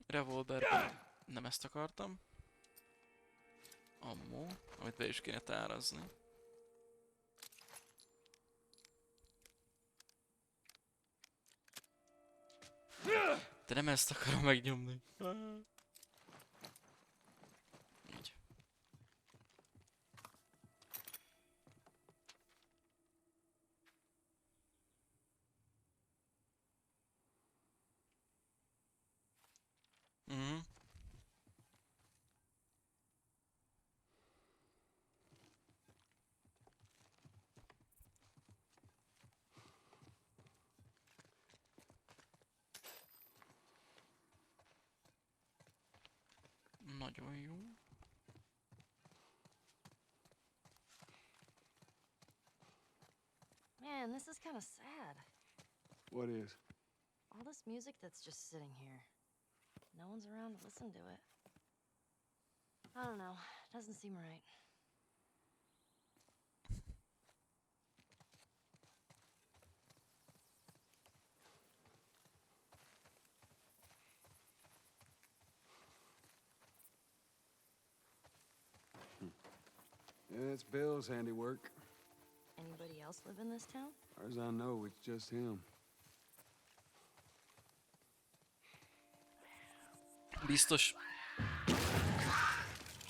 Revolverben nem ezt akartam. Ammo, amit be is kéne tárazni. De nem ezt akarom megnyomni. Így. Mhm. Nagyon jó. Man, this is kind of sad. What is? All this music that's just sitting here. No one's around to listen to it. I don't know. Doesn't seem right. Yeah, it's Bill's handiwork. Anybody else live in this town? Far as I know, it's just him. Biztos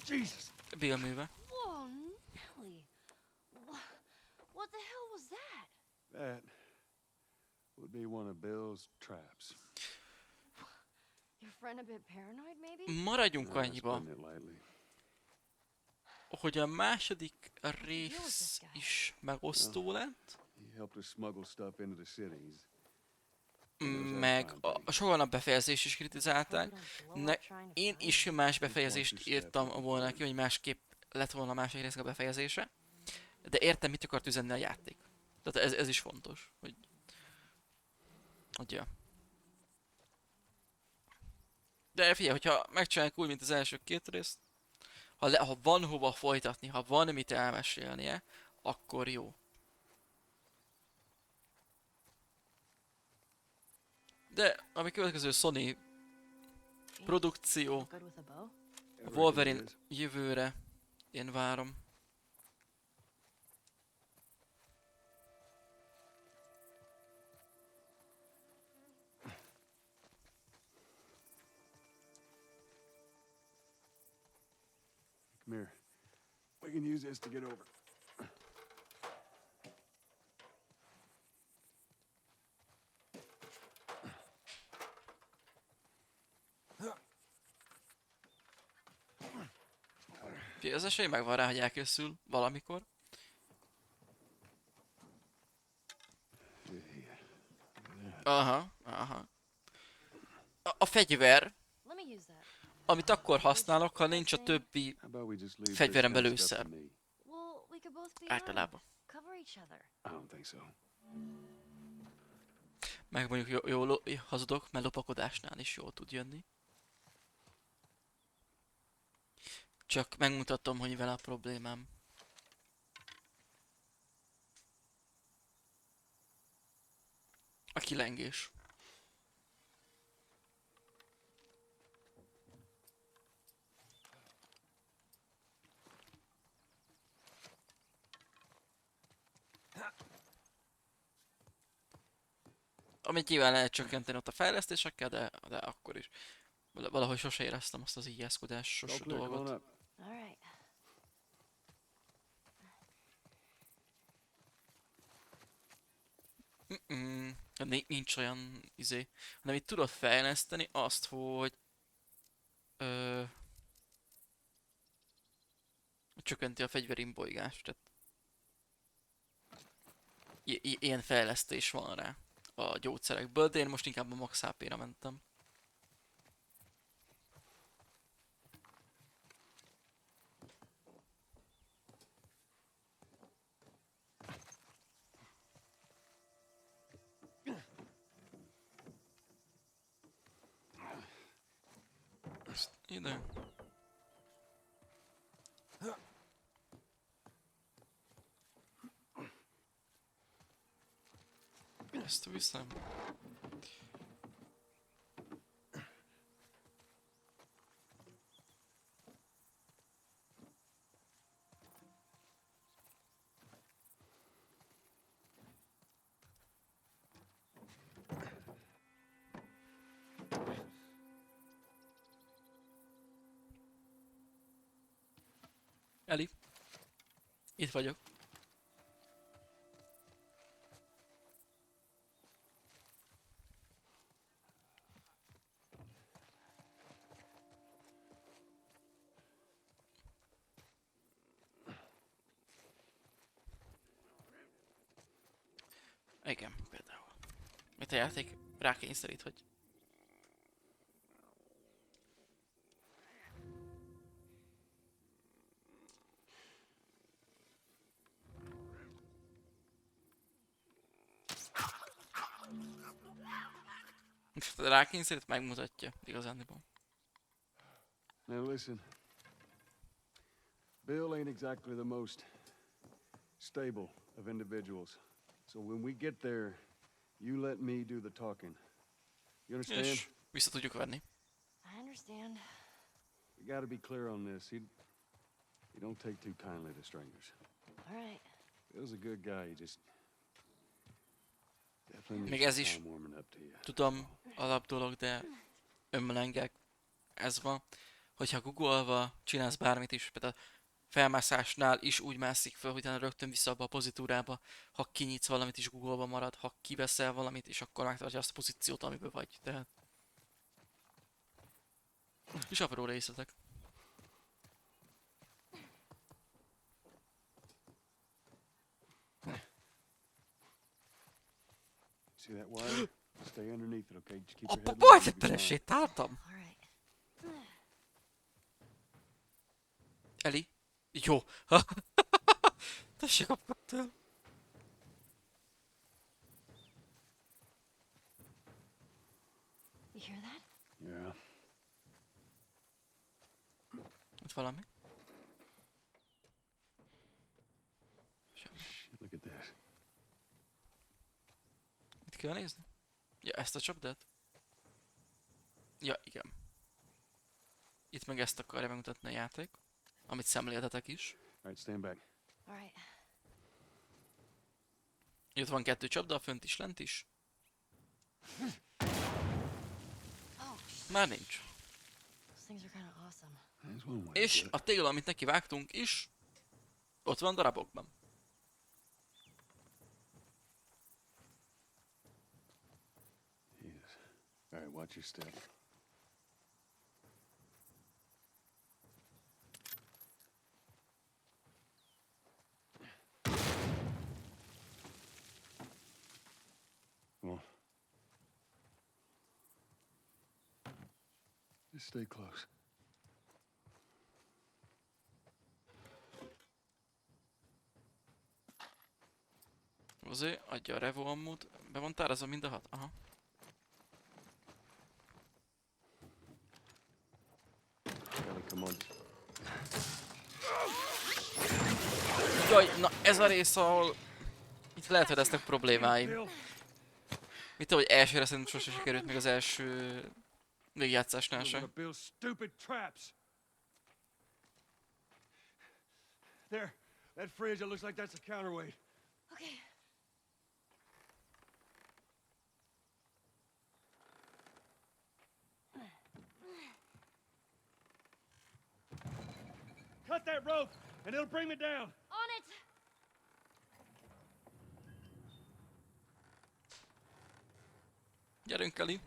Jesus! Bill műve. Whoa, Nelly. What the hell was that? That would be one of Bill's traps. Your friend a bit paranoid, maybe? Maradjunk That's annyiba, putting it lightly. hogy a második rész is megosztó lett, He helped us smuggle stuff into the cities. meg sokan a befejezést is kritizálták. Én is más befejezést írtam volna ki, hogy másképp lett volna a második résznek a befejezése. De értem, mit akart üzenni a játék. Tehát ez is fontos, hogy ja. De figyelj, hogyha megcsinálják úgy, mint az első két részt, ha van hova folytatni, ha van mit elmesélnie, akkor jó. De ami következő Sony produkció, Good with a bow? Wolverine jövőre, én várom. Come here. We can use this to get over. Az esély megvan rá, hogy elkészül valamikor. Aha. A fegyver, Let me use that. amit akkor használok, ha nincs a többi How about we just leave this fegyveren kind belül of stuff szer. to me? Well, we could both be armed. Általában. Cover each other. I don't think so. Meg mondjuk hazudok, mert lopakodásnál is jól tud jönni. Csak megmutatom, hogy vele a problémám. A kilengés. Amit nyilván lehet csökkenteni ott a fejlesztésekkel, de akkor is. Valahogy sose éreztem azt az ijeszkodásos All clear, come on dolgot. up. All right. Nincs olyan hanem itt tudod fejleszteni azt, hogy csökkenti a fegyverimbolygást. Tehát ilyen fejlesztés van rá a gyógyszerekből, de én most inkább a max HP-ra mentem. Ezt ide. Ezt viszem. Eli. Itt vagyok. Igen, például. Itt a játék rákényszerít, hogy rákényszerít, megmutatja igazándiból. Now listen. Bill ain't exactly the most stable of individuals. So when we get there, you let me do the talking. You understand? És vissza tudjuk venni. I understand. We gotta be clear on this. He don't take too kindly to strangers. All right. Bill's a good guy. He just definitely Még needs ez is some time warming up to you. tudom, alap dolog, de önmelengek, ez van, hogyha googolva csinálsz bármit is, például felmászásnál is úgy mászik föl, hogy utána rögtön vissza abba a pozitúrába, ha kinyitsz valamit is googolva marad, ha kiveszel valamit, és akkor megtartja azt a pozíciót, amiben vagy, tehát... És apró részletek. See that wire? Stay underneath it, okay? Just keep your Apa, head low. majd You'll be fine. belesétáltam! All right. Eli? Jó. Tessék kapkodtál. You hear that? Yeah. Itt valami. Shit, look at this. Itt kell nézni? Ja, ezt a csapdát? Ja, igen. Itt meg ezt akarja megmutatni a játék. Amit szemléltetek is. All right, stand back. All right. Itt van 2 csapda, fönt is, lent is. Oh, Már nincs. those things are kind of awesome. There's one way. to És do it. a tégla, amit neki vágtunk is, ott van darabokban. Jesus. All right, watch your step. Come on. Just stay close. José, adja a revo ammót. Bevontál ez a mind a 6? Aha. Ellie, come on. Jaj, na ez a rész, ahol... Itt lehet, hogy lesznek problémáim. Mit tudom, hogy elsőre szerintem sose sikerült még az első... végigjátszásnál We're sem. gonna build stupid traps. There, that fridge, it looks like that's a counterweight. Okay. Cut that rope, and it'll bring me down. On it! Gyerünk, Eli.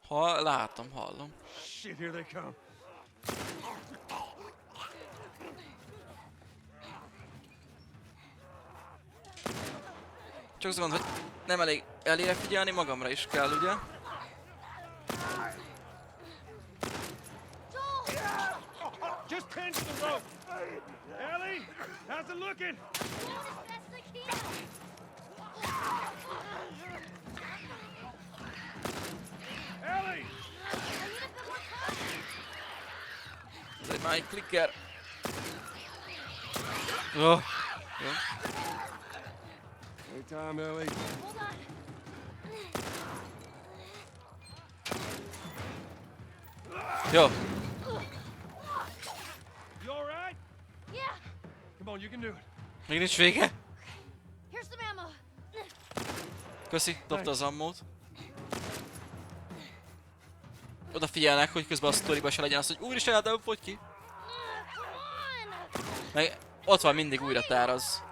Joel! Látom, hallom. Shit, here they come. Csak az gond, hogy nem elég Elire figyelni, magamra is kell, ugye? Just pinch the rope. Ellie, how's it looking? Ellie! Ez egy másik klikker. Oh. Jó. Anytime, Ellie. Hold on. Jó. You all right? Yeah, Come on, you can do it. Még nincs vége. here's some ammo. Köszi, dobta az ammót. Odafigyelnek, hogy közben a sztoriba se legyen az, hogy úristen, hát nem fogy ki. Come on! Meg ott van mindig újra táraz.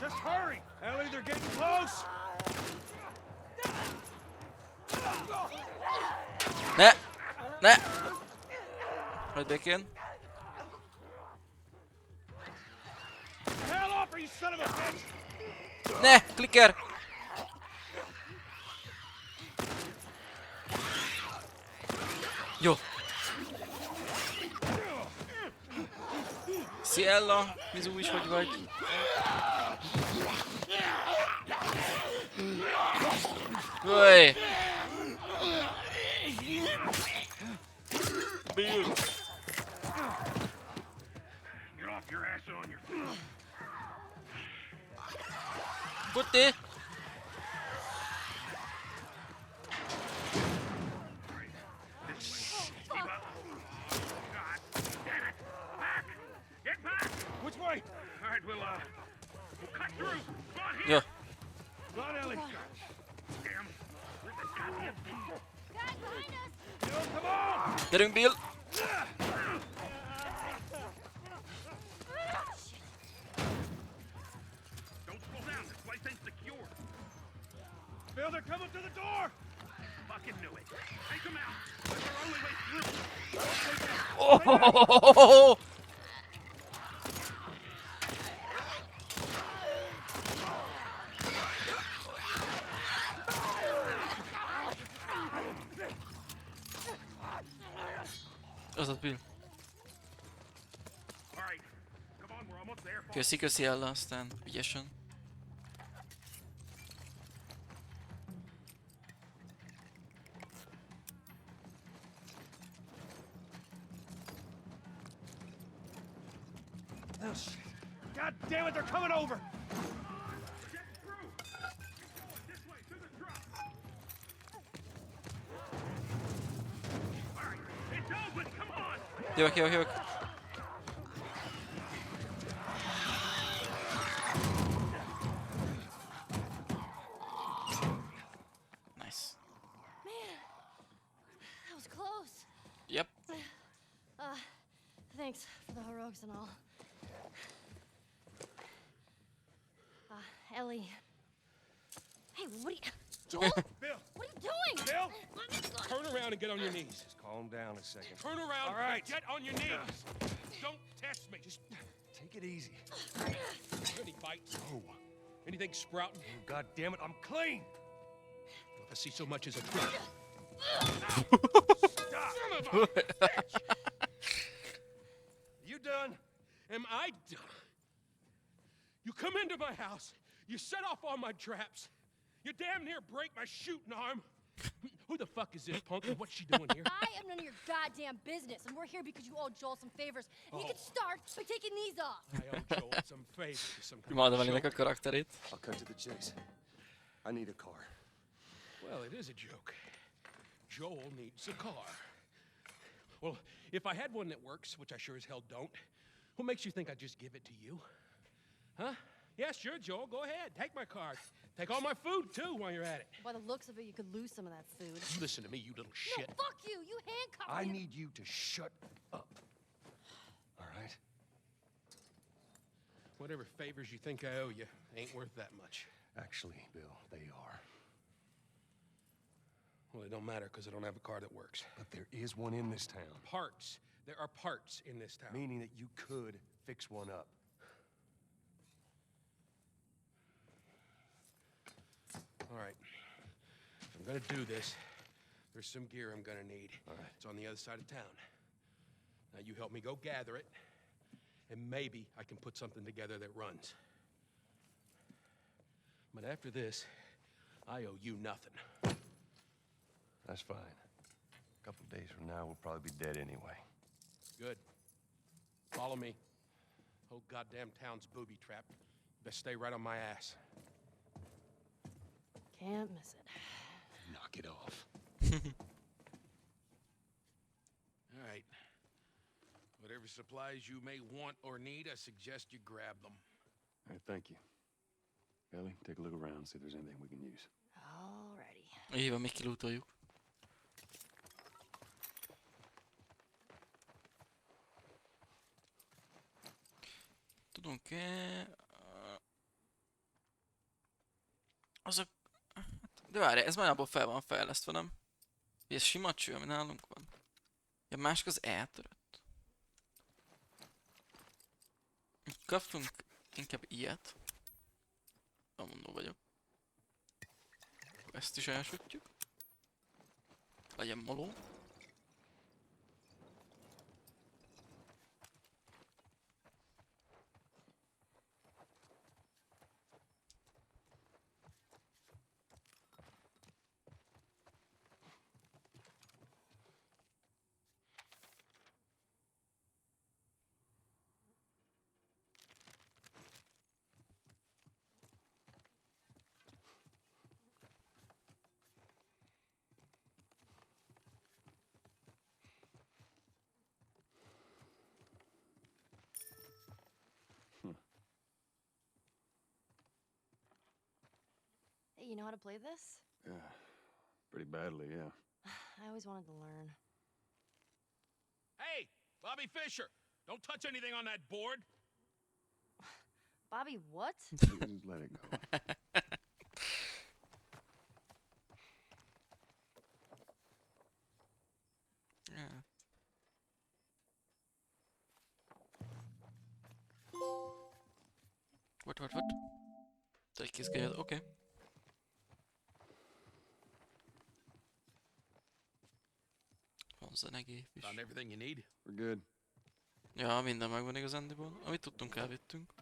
Just hurry! Ellie, they're getting close! Ne! Ne! Hagyd békén. Hell off, you son of a bitch! Ne! Klikker! Jó. Ciella, Mizu is hogy vagy? Öj! Bill! Get off your ass on your feet. Putti! Keep up. God damn it. Back. Get back. Which way? All right, we'll cut through. Come on here. Jó. Run, Ellie. Damn. Where's the goddamn thing? Guys behind us! Bill, come on! Gyerünk, Bill! Don't slow down. This place ain't secure. Bill, they're coming to the door! Fucking knew it. Take them out. That's our only way through. Oh! Az ott Bill. All right. Come on, we're almost there. Köszi Ella, aztán ügyesen. Oh, shit. God damn it, they're coming over! We're getting through. This way, to the truck. All right. It's open. Come on. Jövök. Nice. Man, that was close. Yep. Thanks for the heroics and all. Ellie. Hey, what are you... Joel? Bill! What are you doing? Bill! Let me go. Turn around and get on your knees. Just calm down a second. Turn around All right. and get on your knees. Don't test me. Just Take it easy. any bites. Oh, Anything sprouting. God damn it, I'm clean! If I see so much as a twig. Stop! You done? am I done? You come into my house, you set off all my traps, you damn near break my shooting arm. Who the fuck is this punk and what's she doing here? I am none of your goddamn business, and we're here because you owe Joel some favors. And you can start by taking these off. I owe Joel some favors. Some kind Imádom of Elinek a joke. karakterét. I'll cut to the chase. I need a car. Well, it is a joke. Joel needs a car. Well, if I had one that works, which I sure as hell don't, what makes you think I'd just give it to you? Huh? Yeah, sure, Joel, go ahead. Take my car. Take all my food, too, while you're at it. By the looks of it, you could lose some of that food. You listen to me, you little No, shit. fuck you! You handcuffed I me. need you to shut up. All right? Whatever favors you think I owe you ain't worth that much. Actually, Bill, they are. Well, it don't matter, because I don't have a car that works. But there is one in this town. Parts. There are parts in this town. Meaning that you could fix one up. All right. If I'm gonna do this, there's some gear I'm gonna need. All right. It's on the other side of town. Now you help me go gather it, and maybe I can put something together that runs. But after this, I owe you nothing. That's fine. A couple days from now, we'll probably be dead anyway. Good. Follow me. Whole goddamn town's booby trapped. Best stay right on my ass. Can't miss it. Knock it off. All right. Whatever supplies you may want or need, I suggest you grab them. All right, thank you. Ellie, take a look around, see if there's anything we can use. Alrighty. Így van, még kilútoljuk. Tudunk-e... Azok... De várj, ez már abból fel van fejlesztve, nem? Ez sima cső, ami nálunk van. Ja, másik az eltörött. Kaptunk inkább ilyet. Amondó vagyok. Ezt is elsütjük. Legyen moló. Hey, you know how to play this? Yeah, pretty badly, yeah. I always wanted to learn. Hey, Bobby Fischer, don't touch anything on that board. Bobby, what? Just let it go. Yeah. What? Take his gear, okay. Van zenegép is. Found everything you need? We're good. Ja, minden megvan igazándiból. Amit tudtunk, elvittünk.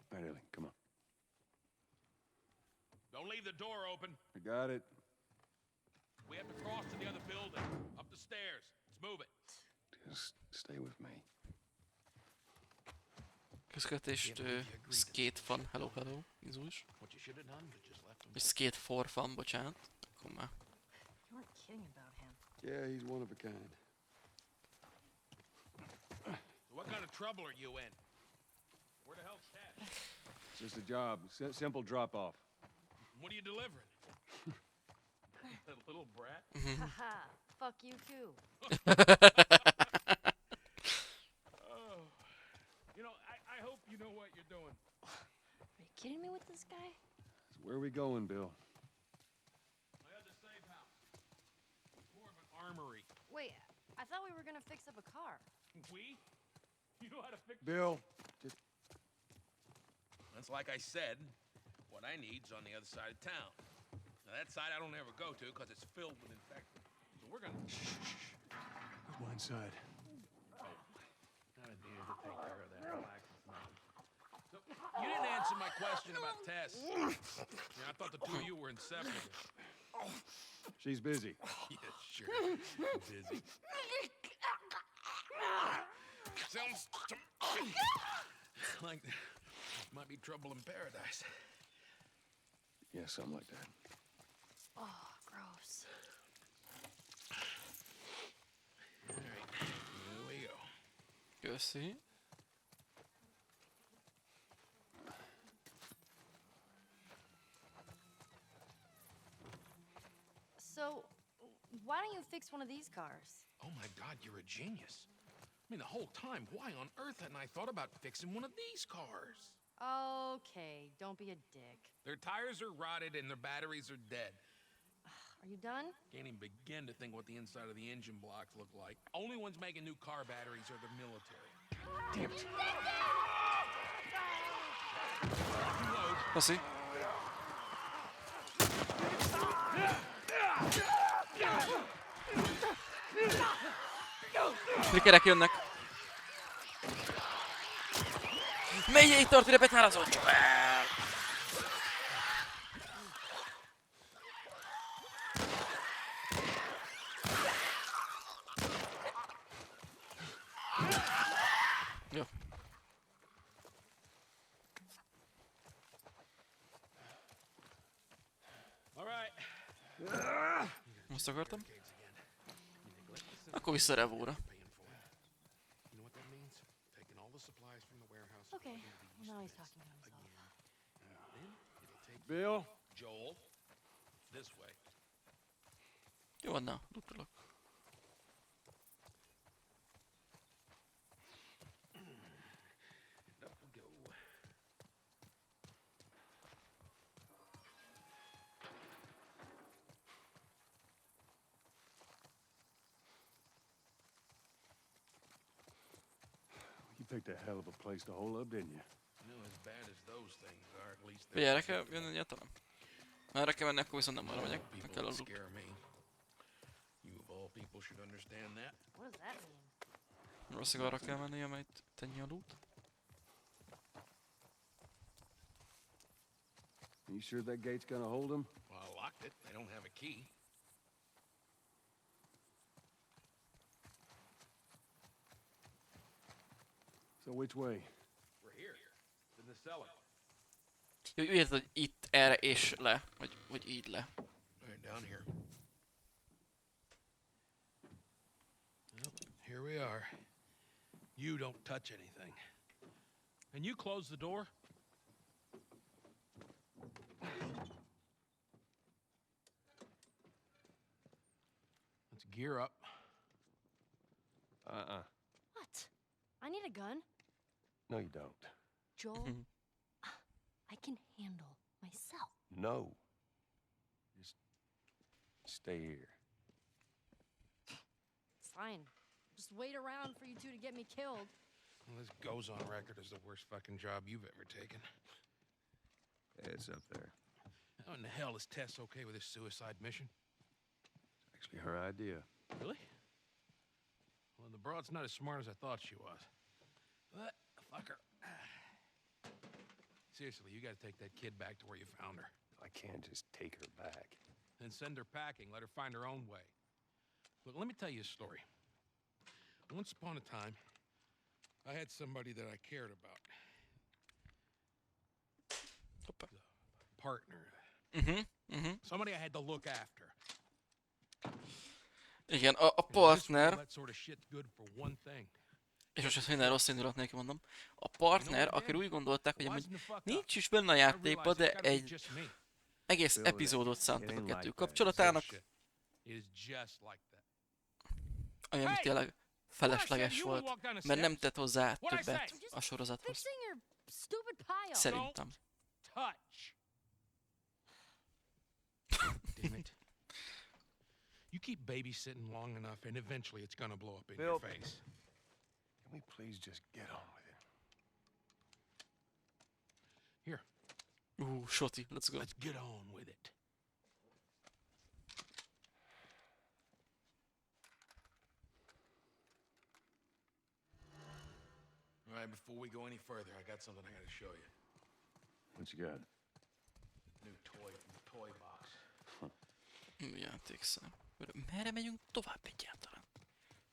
All right, Ellie, come on. Don't leave the door open. I got it. We have to cross to the other building. Up the stairs. Let's move it. Just stay with me. Közkötést Skate Fun, hello, Izu is. What you should have done, but just left them. És Skate for Fun, bocsánat. Akkor már. You weren't kidding about him. Yeah, he's one of a kind. So what kind of trouble are you in? Where the hell's Ted? It's just a job. Simple drop-off. What are you delivering? That little brat? Haha. Fuck you too. Oh. You know, I hope you know what you're doing. Are you kidding me with this guy? So where are we going, Bill? My other safe house. It's more of an armory. Wait, I thought we were gonna fix up a car. We? You know how to fix Bill, just That's like I said, what I need's on the other side of town. Now that side I don't ever go to because it's filled with infected we're gonna. Go inside. Not in here to take care of that. Relax, it's nothing. So, you didn't answer my question about Tess. Yeah, I thought the two of you were inseparable. She's busy. Yeah, sure. Busy. Sounds like there might be trouble in paradise. Yeah, something like that. Oh, gross. All right, here we go. Köszi. So, why don't you fix one of these cars? Oh my God, you're a genius. I mean, the whole time, why on earth hadn't I thought about fixing one of these cars? Okay, don't be a dick. Their tires are rotted and their batteries are dead. Are you done? Can't even begin to think what the inside of the engine blocks look like. Only ones making new car batteries are the military. Damn it. Load. Köszi. Trikerek jönnek. Melyik tart ide betárazott? Jó. All right. Azt akartam. Akkor vissza Revóra. You know what that means? Taking all the supplies from the warehouse. Okay, well, now he's talking to himself. Then it'll take Bill? Joel this way. Jó van, na, lutolok. And up we go. You picked a hell of a place to hole up, didn't you? You know, as bad as those things are, at least Figyelj, erre kell jönni egyáltalán. Ha erre kell menni, akkor viszont nem arra megyek. Meg people kell a that loot. scare me. You of all people should understand that. What does that mean? Valószínűleg arra kell menni, amelyet tenni a loot. You sure that gate's gonna hold them? Well, I locked it. They don't have a key. So which way? We're here. In the cellar. Jó, érted, hogy itt, erre és le. Vagy így le. All right, down here. Well, here we are. You don't touch anything. And you close the door? Let's gear up. What? I need a gun. No, you don't. Joel, I can handle myself. No. Just stay here. Fine. Just wait around for you two to get me killed. Well, this goes on record as the worst fucking job you've ever taken. It's up there. How in the hell is Tess okay with this suicide mission? Actually, her idea. Really? Well, the broad's not as smart as I thought she was. But, fuck her. Seriously, you gotta take that kid back to where you found her. I can't just take her back. Then send her packing, let her find her own way. Look, let me tell you a story. Once upon a time, I had somebody that I cared about. Hoppá. Partner. Somebody I had to look after. Igen, a And this partner, that sort of shit's good for one thing. és most ezt minden rossz indulat nélkül mondom, a partner, akire úgy gondolták, hogy amúgy nincs is benne a játékba, de egy egész epizódot szántak a kettő kapcsolatának, ami amúgy tényleg felesleges volt, mert nem tett hozzá többet a sorozathoz. Fixing your stupid pile. Szerintem. Touch. Damn it. You keep babysitting long enough and eventually it's gonna blow up in your Bill. face. Can we please just get on with it? Here, Shoti, let's go. let's get on with it. right, before we go any further, I got something I gotta show you. What you got? New toy from the toy box. Játékszám. Merre megyünk tovább egyáltalán?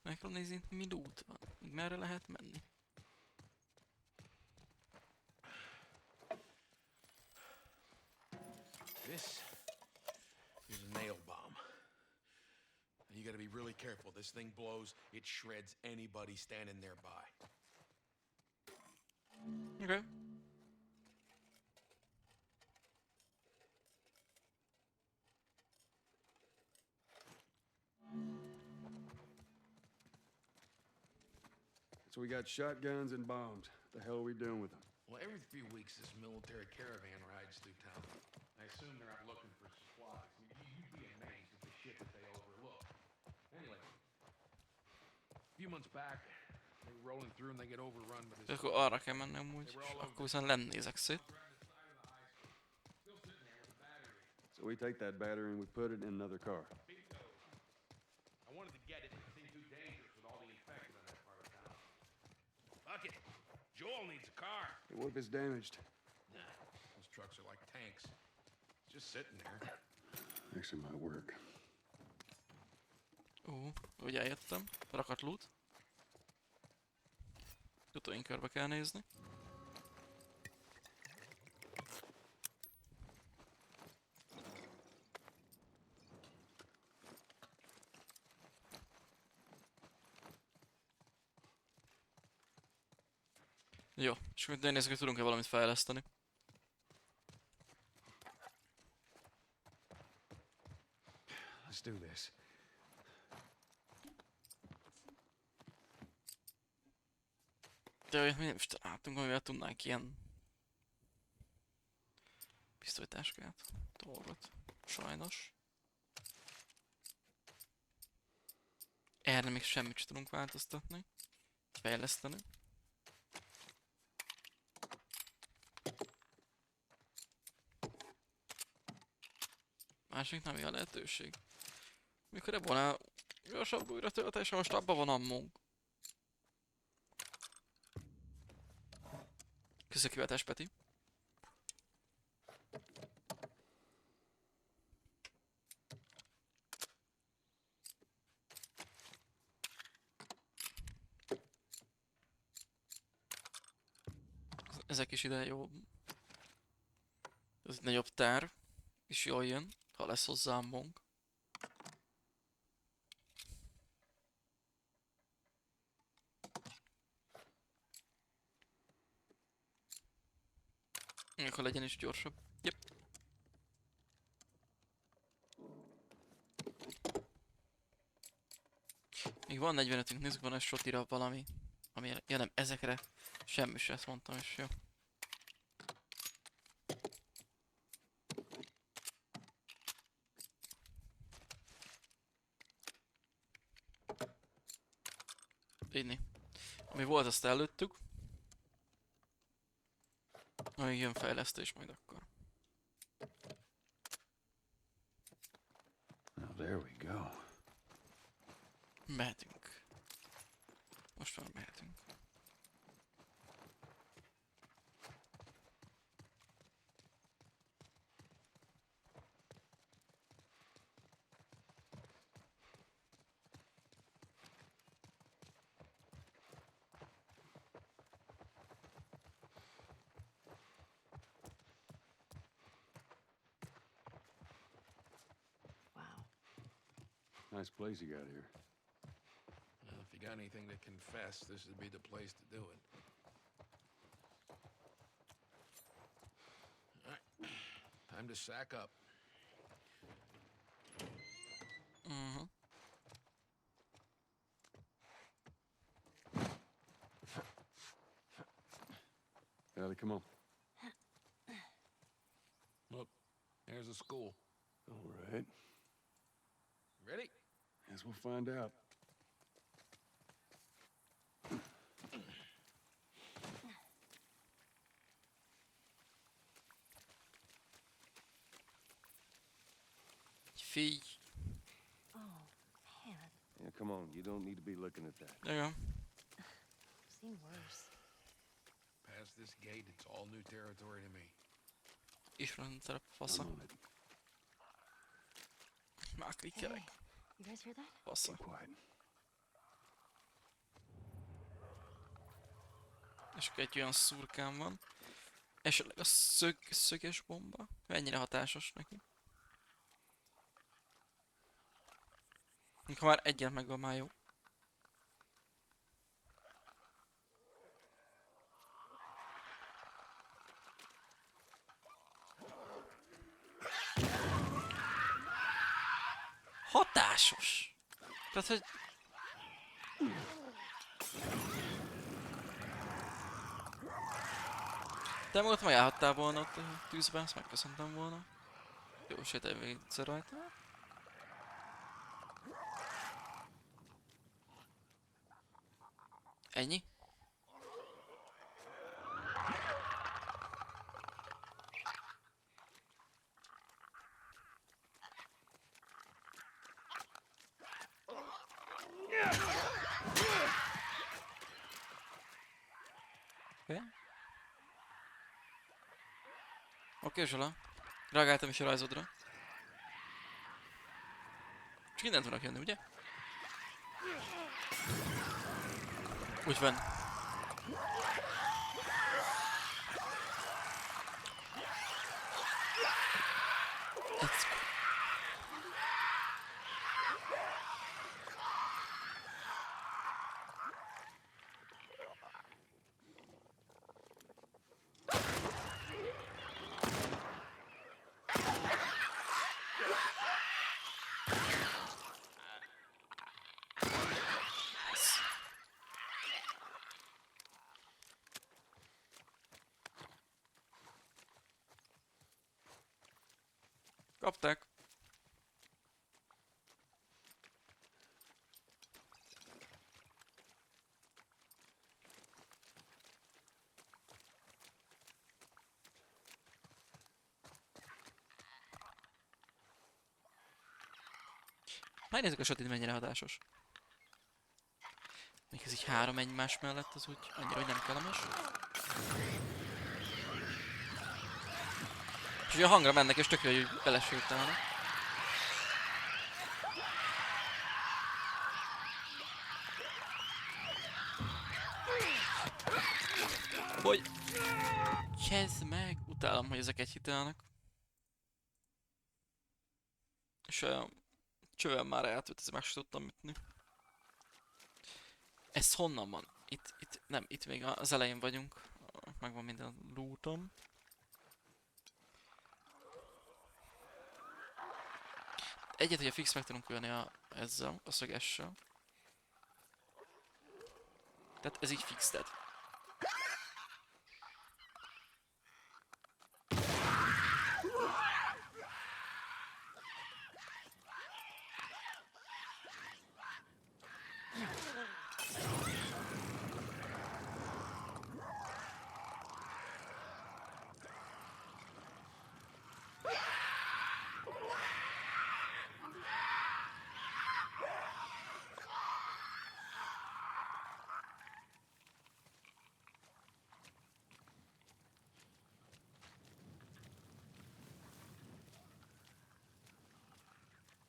Meg kell nézni, mi loot van. Merre lehet menni? This is a nail bomb. And you gotta be really careful. This thing blows, it shreds anybody standing nearby. Okay. So we got shotguns and bombs. The hell are we doing with them? Well, every 3 weeks, this military caravan rides through town. I assume they're out looking for supplies. You'd be amazed at the shit that they overlook. Anyway, a few months back, they were rolling through and they get overrun by this. Akkor arra kell menni amúgy, és akkor viszont lennézek szét. So we take that battery and we put it in another car. I wanted to get it, but it seemed too dangerous with all the infected in that part of town. Fuck it. Joel needs a car. Hey, what if it's damaged? Nah, those trucks are like tanks. It's just sitting there. Actually might work. Úgy eljöttem. Rakat loot. Utóink körbe kell nézni. Jó, és akkor nézzük, hogy tudunk-e valamit fejleszteni. Let's do this. De olyat mi nem is találtunk, amivel tudnánk ilyen pisztolytáskát, dolgot. Sajnos. Erre még semmit sem tudunk változtatni. Fejleszteni. Másik nem ilyen lehetőség. Mikor ebben volna gyorsabb újra töltés, most abban van ammunk. Köszönöm kiváltás, Peti. Ezek is ide jó. Ez egy nagyobb tár. És jól jön, ha lesz hozzá ammunk. Akkor legyen is gyorsabb. Yep. Még van 45-ünk, nézzük, van egy shotira valami. Ami, ja nem, ezekre semmi se, ezt mondtam is, jó. Inni. Ami volt, azt előttük. Amíg jön fejlesztés majd akkor. Now there we go. Mehetünk. Most már mehetünk. Wow. Nice place you got here. Well, if you got anything to confess, this would be the place to do it. All right. Time to sack up. Mhm. Ellie, come on. Look, there's a school. All right. Ready? Guess we'll find out. Fee. Oh, man. Yeah, come on. You don't need to be looking at that. There you go. I've seen worse. past this gate, it's all new territory to me. Ismerem terep, fasza. Már Hey, klikkelek, you guys hear that? fasza. Quiet. És akkor egy olyan szurkám van. Esetleg a szöges bomba? Mennyire hatásos neki? Ha már egyen megvan, már jó. Hatásos! Tehát, hogy... Te magad megállhattál volna ott a tűzben, ezt megköszöntem volna. Jó, sétálj még egyszer rajta. Ennyi? Oké. Oké, Zsola. Reagáltam is a rajzodra. Csak innen tudnak jönni, ugye? Úgy van. Let's go. Nice. Kapták. Megnézzük a sötét mennyire hatásos. Még ez így 3 egymás mellett, az úgy annyira, hogy nem kellemes. És ugye a hangra mennek, és tök jó, hogy belesétálnak. Hogy... Kezd meg! Utálom, hogy ezek egyhitelnek. És olyan... Csővel már eltűnt, ezt meg sem tudtam ütni. Ez honnan van? Itt még az elején vagyunk. Megvan minden lootom. Egyet, hogy a fix meg tudunk ölni ezzel, a szögessel. Tehát ez így fixed.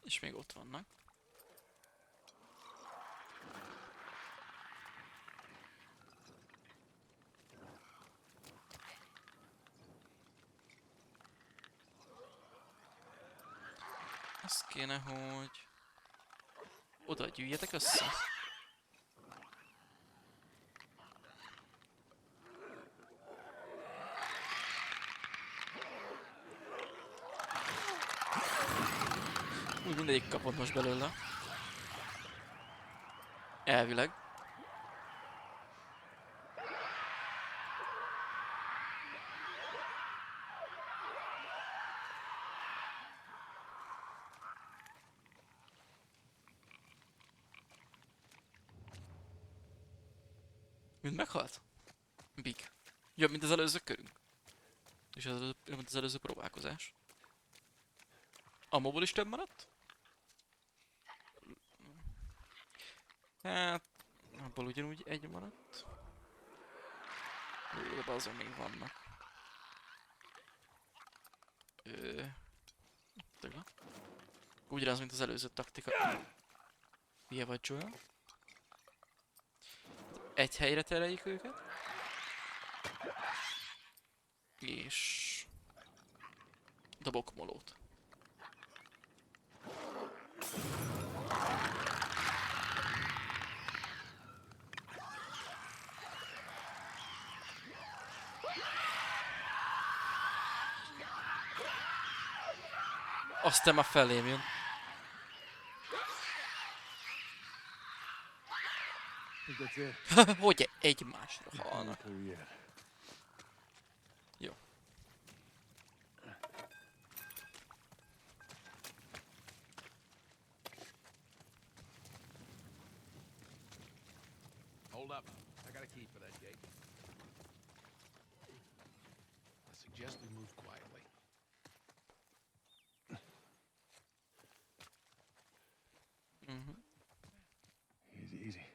És még ott vannak. Az kéne, hogy oda gyűjjetek össze. Úgy mindegyik kapott most belőle. Elvileg. Mind meghalt? Big. Jobb, mint az előző körünk. És az, mint az előző próbálkozás. A mobból is több maradt? Hát... Abból ugyanúgy egy maradt. De azon még vannak. Tőle. Ugyanaz, mint az előző taktika. Hülye vagy Joel. Egy helyre tereljük őket. És... dobok molót. Aztán már felém jön. I think that's it. Hogy egymásra halnak. Clear yet. Jó. Hold up. I got a key for that gate. I suggest we move quietly. Easy, easy.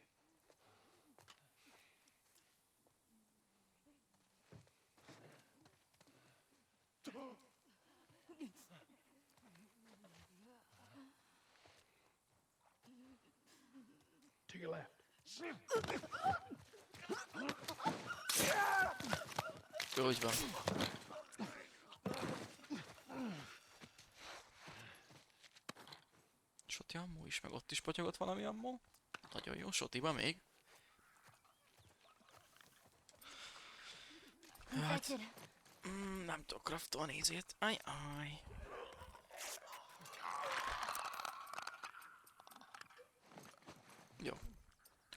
To your left. Jó, úgy van. Soti ammó is, meg ott is potyogott valami ammó. Nagyon jó, Sotiba még. Hát, nem tudok craftolni ízét. Aj. Jó.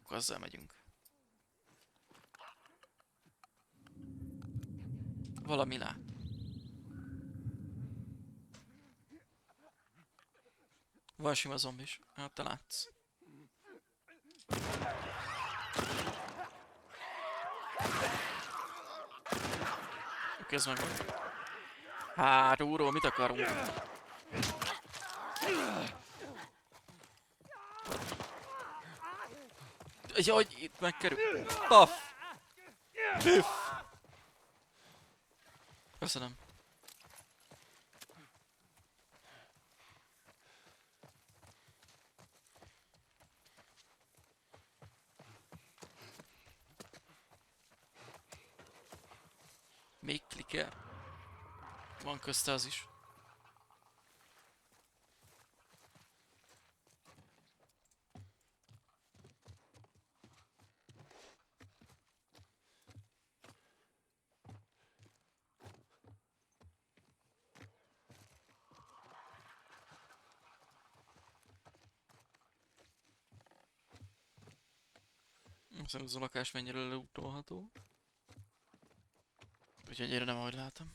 Akkor azzal megyünk. Valami lát. Van sima zombis. Hát te látsz. Oké, ez megvan. Hát, úró, mit akarunk? Jaj, itt megkerül. Paf! Püff! Köszönöm. Még klikker. Van közte az is. Szerintem az a lakás mennyire leutolható. Úgyhogy erre nem ahogy látom.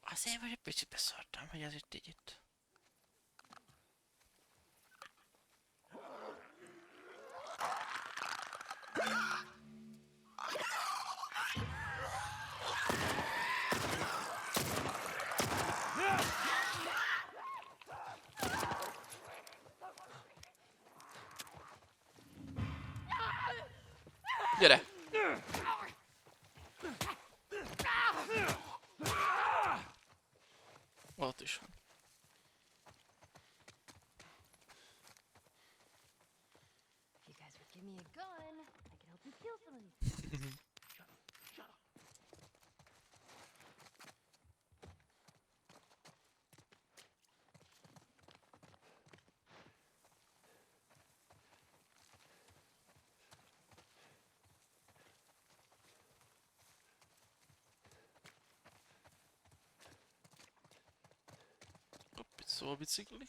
Azért vagy egy picit beszartam, hogy ez itt így itt. Gyere! Ott is van. If you guys would give me a gun, I could help you kill some of these. Hopp, itt szól a bicikli.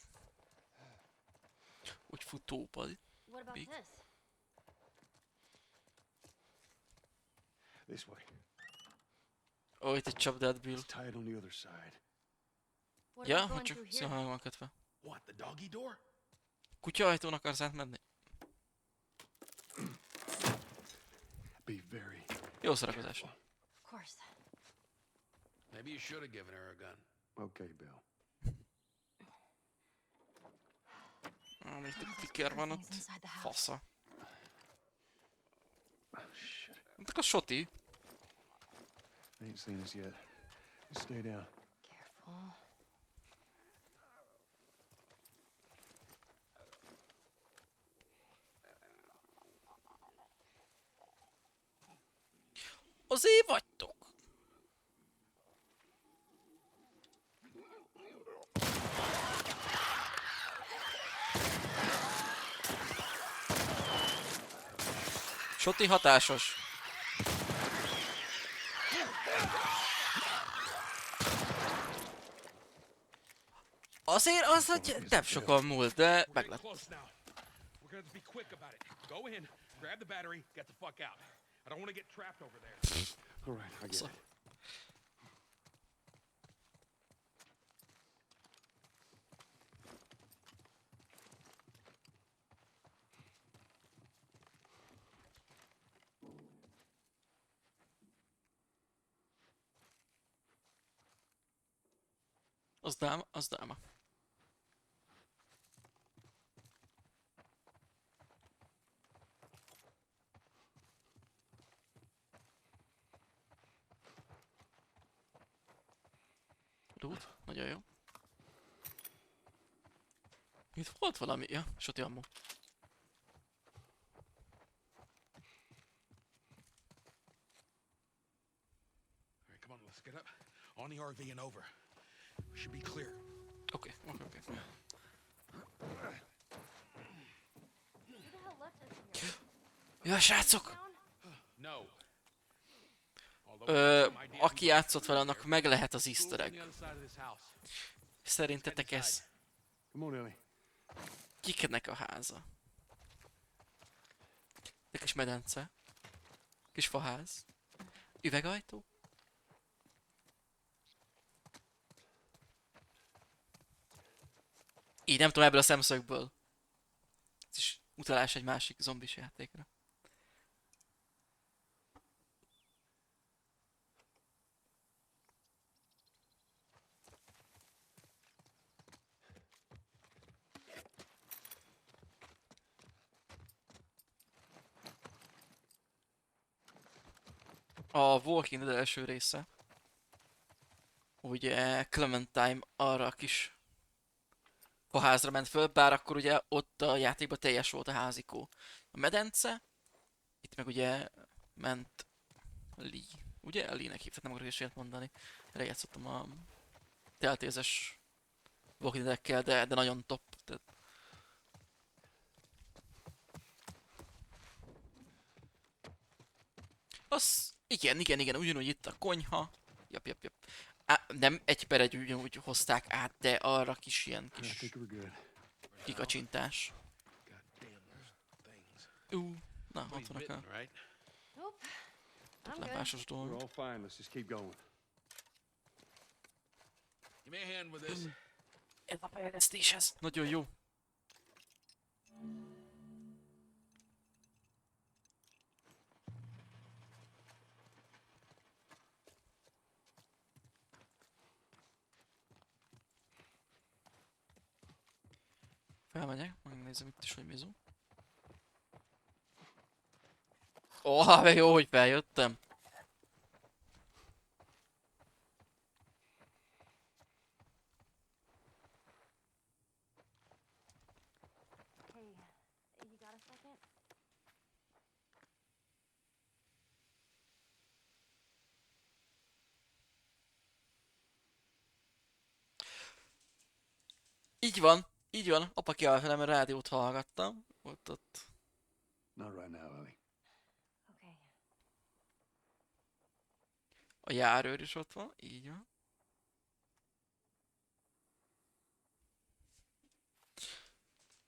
Úgy futópad. What about Big. this? This way. Ó, itt egy csapdát, Bill. It's tied on the other side. What Ja, about hogy going csak through színűleg here? meg van kötve. What, the doggy door? Kutya ajtón akarsz átmenni? Be very Jó szórakozás. Of course. Maybe you should have given her a gun. okay, Bill. Még több kicker van ott. Things inside the house. Fasza. Oh, shit. Hát a Shoti. They ain't seen us yet. Just stay down. Careful. Azért vagytok. Shoti hatásos. Azért az, hogy nem sokan múlt, de We're meg getting lett. close now. We're gonna be quick about it. Go in, grab the battery, get the fuck out. I don't want to get trapped over there. All right, I get So- it. Az dáma, az dáma. Loot, nagyon jó. Itt volt valami, ja, Shoti ammo. All right, come on, let's get up. On the RV and over. We should be clear. Oké. Who the hell left us here? Ja, srácok! Down? No. Although some idea Aki játszott vele, annak meg lehet az easter on the egg. other side of this house. Szerintetek ez Come on, Ellie. kiknek a háza? Egy kis medence. Kis faház. Üvegajtó. Így nem tudom ebből a szemszögből. Ez is utalás egy másik zombis játékra. A Walking Dead első része. Ugye Clementine arra a kis faházra ment föl, bár akkor ugye ott a játékban teljes volt a házikó. A medence, itt meg ugye ment Lee. Ugye Lee-nek hívták, nem akarok is ilyet mondani. Erre játszottam a Telltale-es Walking Dead-ekkel, de nagyon top. Tehát az, igen, ugyanúgy itt a konyha. Jap. Nem egy per egy ugyanúgy hozták át, de arra kis ilyen I kis think we're good. kikacsintás. God damn, there's things. Na, ott Nobody's vannak bitten, a right? Nope. I'm good. lámpásos We're dolgok. all fine. Let's just keep going. Give me a hand with this. Ez a fejlesztéshez. Nagyon jó. Felmegyek, megnézem itt is, hogy mizu. Meg jó, hogy feljöttem. Hey, you got a second? Így van. Apa kiáll velem, a rádiót hallgattam. Ott. Not right now, Ellie. Okay. A járőr is ott van, így van.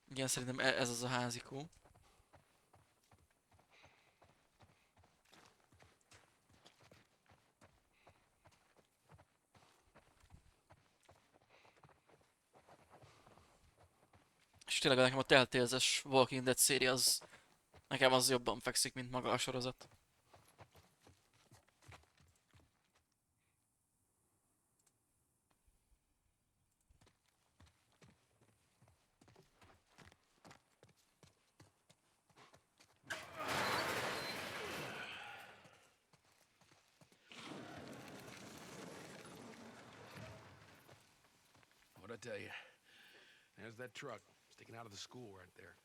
Igen, szerintem ez az a házikó. És tényleg nekem a Telltale-es Walking Dead széria az... Nekem az jobban fekszik, mint maga a sorozat. tell you. There's that truck sticking out of the school right there.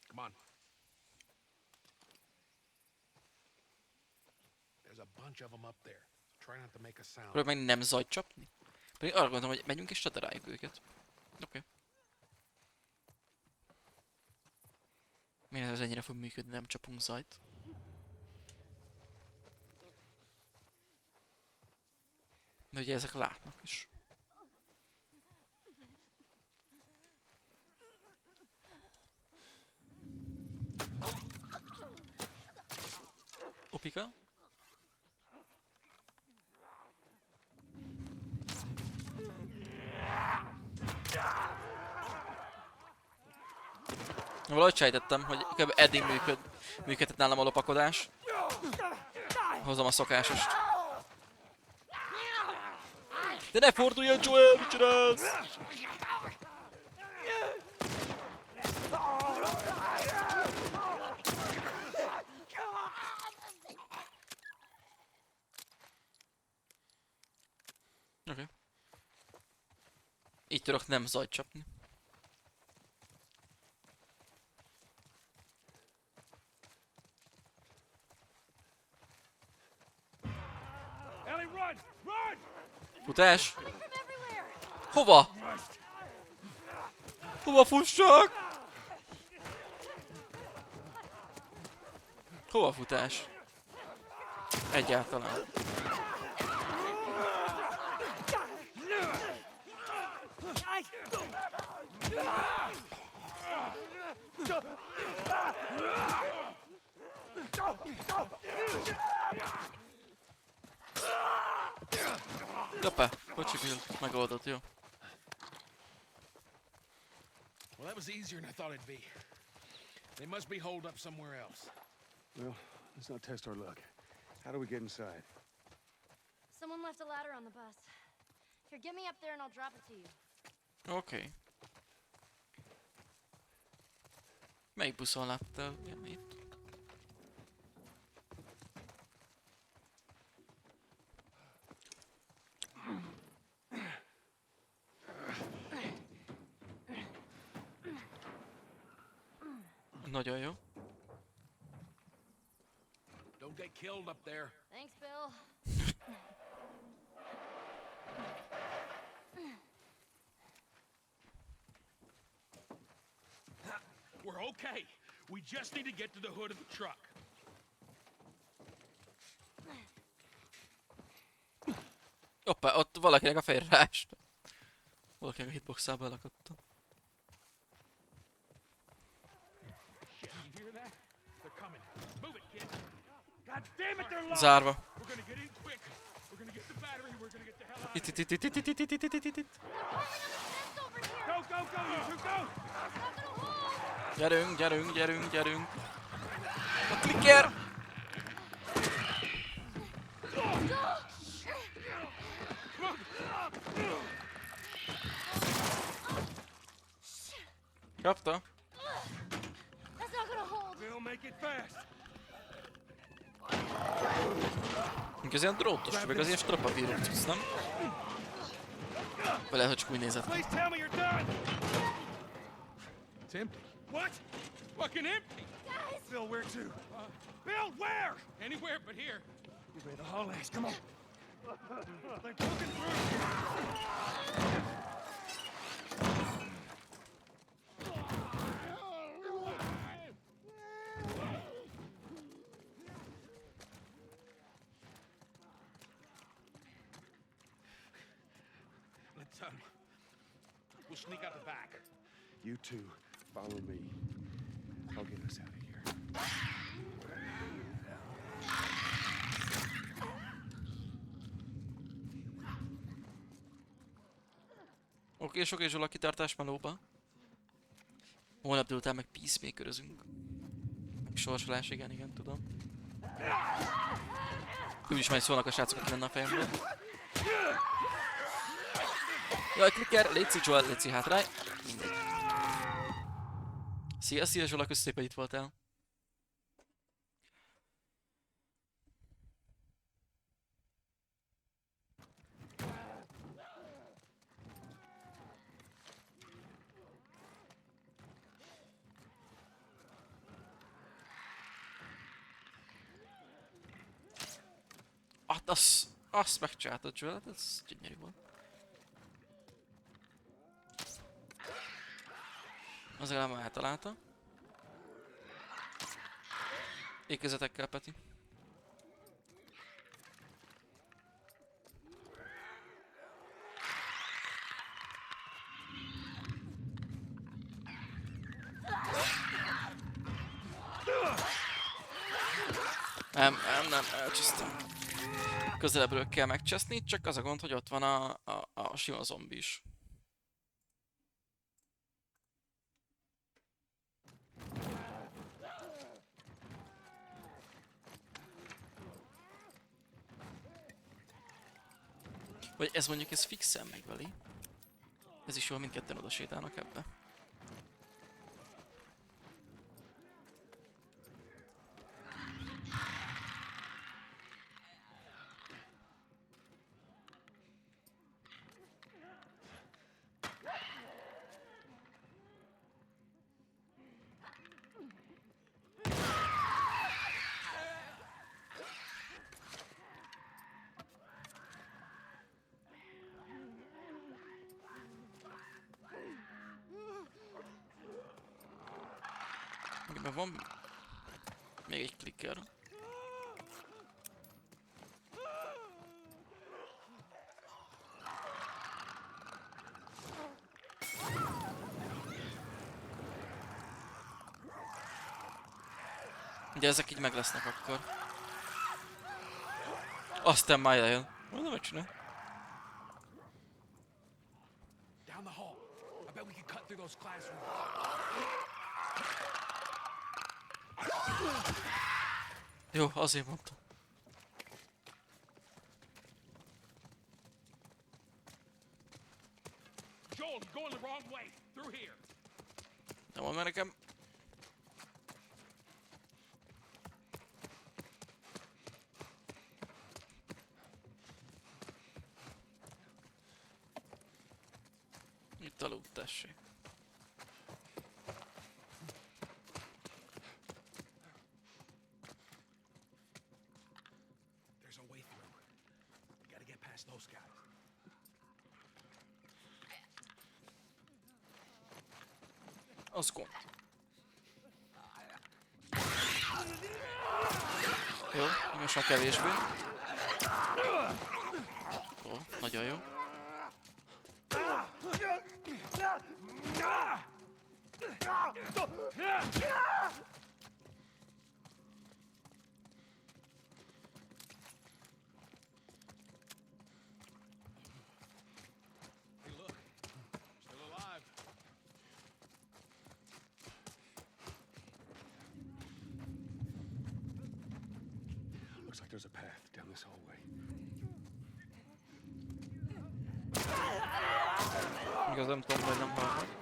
Come on. There's a bunch of them up there. Try not to make a sound. Próbálj meg nem zajt csapni. Pedig arra gondolom, hogy megyünk és tataráljuk őket. Oké. Miért ez ennyire fog működni, nem csapunk zajt? De ugye ezek látnak is. Opika? Valahogy sejtettem, hogy kb. Eddig működhet nálam a lopakodás. Hozom a szokásost. De ne fordulj el, Joel, mit csinálsz? Oké. Így tudok nem zajt csapni. Ellie, run! Run! Futás! Hova? Hova fussak? Hova futás? Egyáltalán. Hoppá, hogy sikerült? Megoldott, jó. Well, that was easier than I thought it'd be. They must be holed up somewhere else. Well, let's not test our luck. How do we get inside? Someone left a ladder on the bus. Here, get me up there and I'll drop it to you. Oké. Melyik buszon láttál itt? Nagyon jó. Don't get killed up there. Thanks, Bill. We're okay. We just need to get to the hood of the truck. Hoppá, ott valakinek a fejre ráest. Valakinek a hitboxába elakadtam. Shit, you hear that? They're coming. Move it, kid. God damn it, they're locked. Zárva. We're gonna get in quick. We're gonna get the battery. We're gonna get the hell out. Itt. Go, go, go, you two, go! Gyerünk. A clicker! Kapta? That's not gonna hold. We'll make it fast. Ez ilyen drótos, meg az ilyen strapapíros cucc, nem? Vagy lehet, hogy csak úgy nézett ki. Please tell me you're done. It's empty. What? Fucking empty. Bill, where to? Bill, where? Anywhere but here. You made the hallways. Come on. They're poking through. We'll sneak out the back. You two, follow me. I'll get us out of here. Oké, Zsola, kitartás melóba. Holnap délután meg peacemakerözünk. Sorsolás, igen, tudom. Úgyis majd szólnak a srácok, aki lenne a fejemben. Jaj, klikker, létszik Joel, létszik hátráj. Mindegy. Szia Zsola, kösz szépen, itt voltál. Hát azt megcsináltad, Joel, hát ez gyönyörű volt. Az legalább már eltalálta. Ékezetekkel, Peti. Nem, elcsesztem. Közelebbről kell megcseszni, csak az a gond, hogy ott van a sima zombi is. Vagy ez mondjuk, ez fixen megveli. Ez is jól, mindketten oda sétálnak ebbe. Ebben van még egy klikker. Ugye ezek így meg lesznek akkor. Aztán már jön. Mondom, hogy csinál. Down the hall. I bet we can cut through those classrooms. Jó, azért mondtam. Joel, you're going the wrong way. Through here. Nem mond már nekem. Itt alud, tessék. There's a way through. We gotta get past those guys. Az gond. Jó, most már kevésbé. Ó, nagyon jó. Hey, look. Still alive. Looks like there's a path down this hallway. Igaz, nem tudom, vagy nem hallom.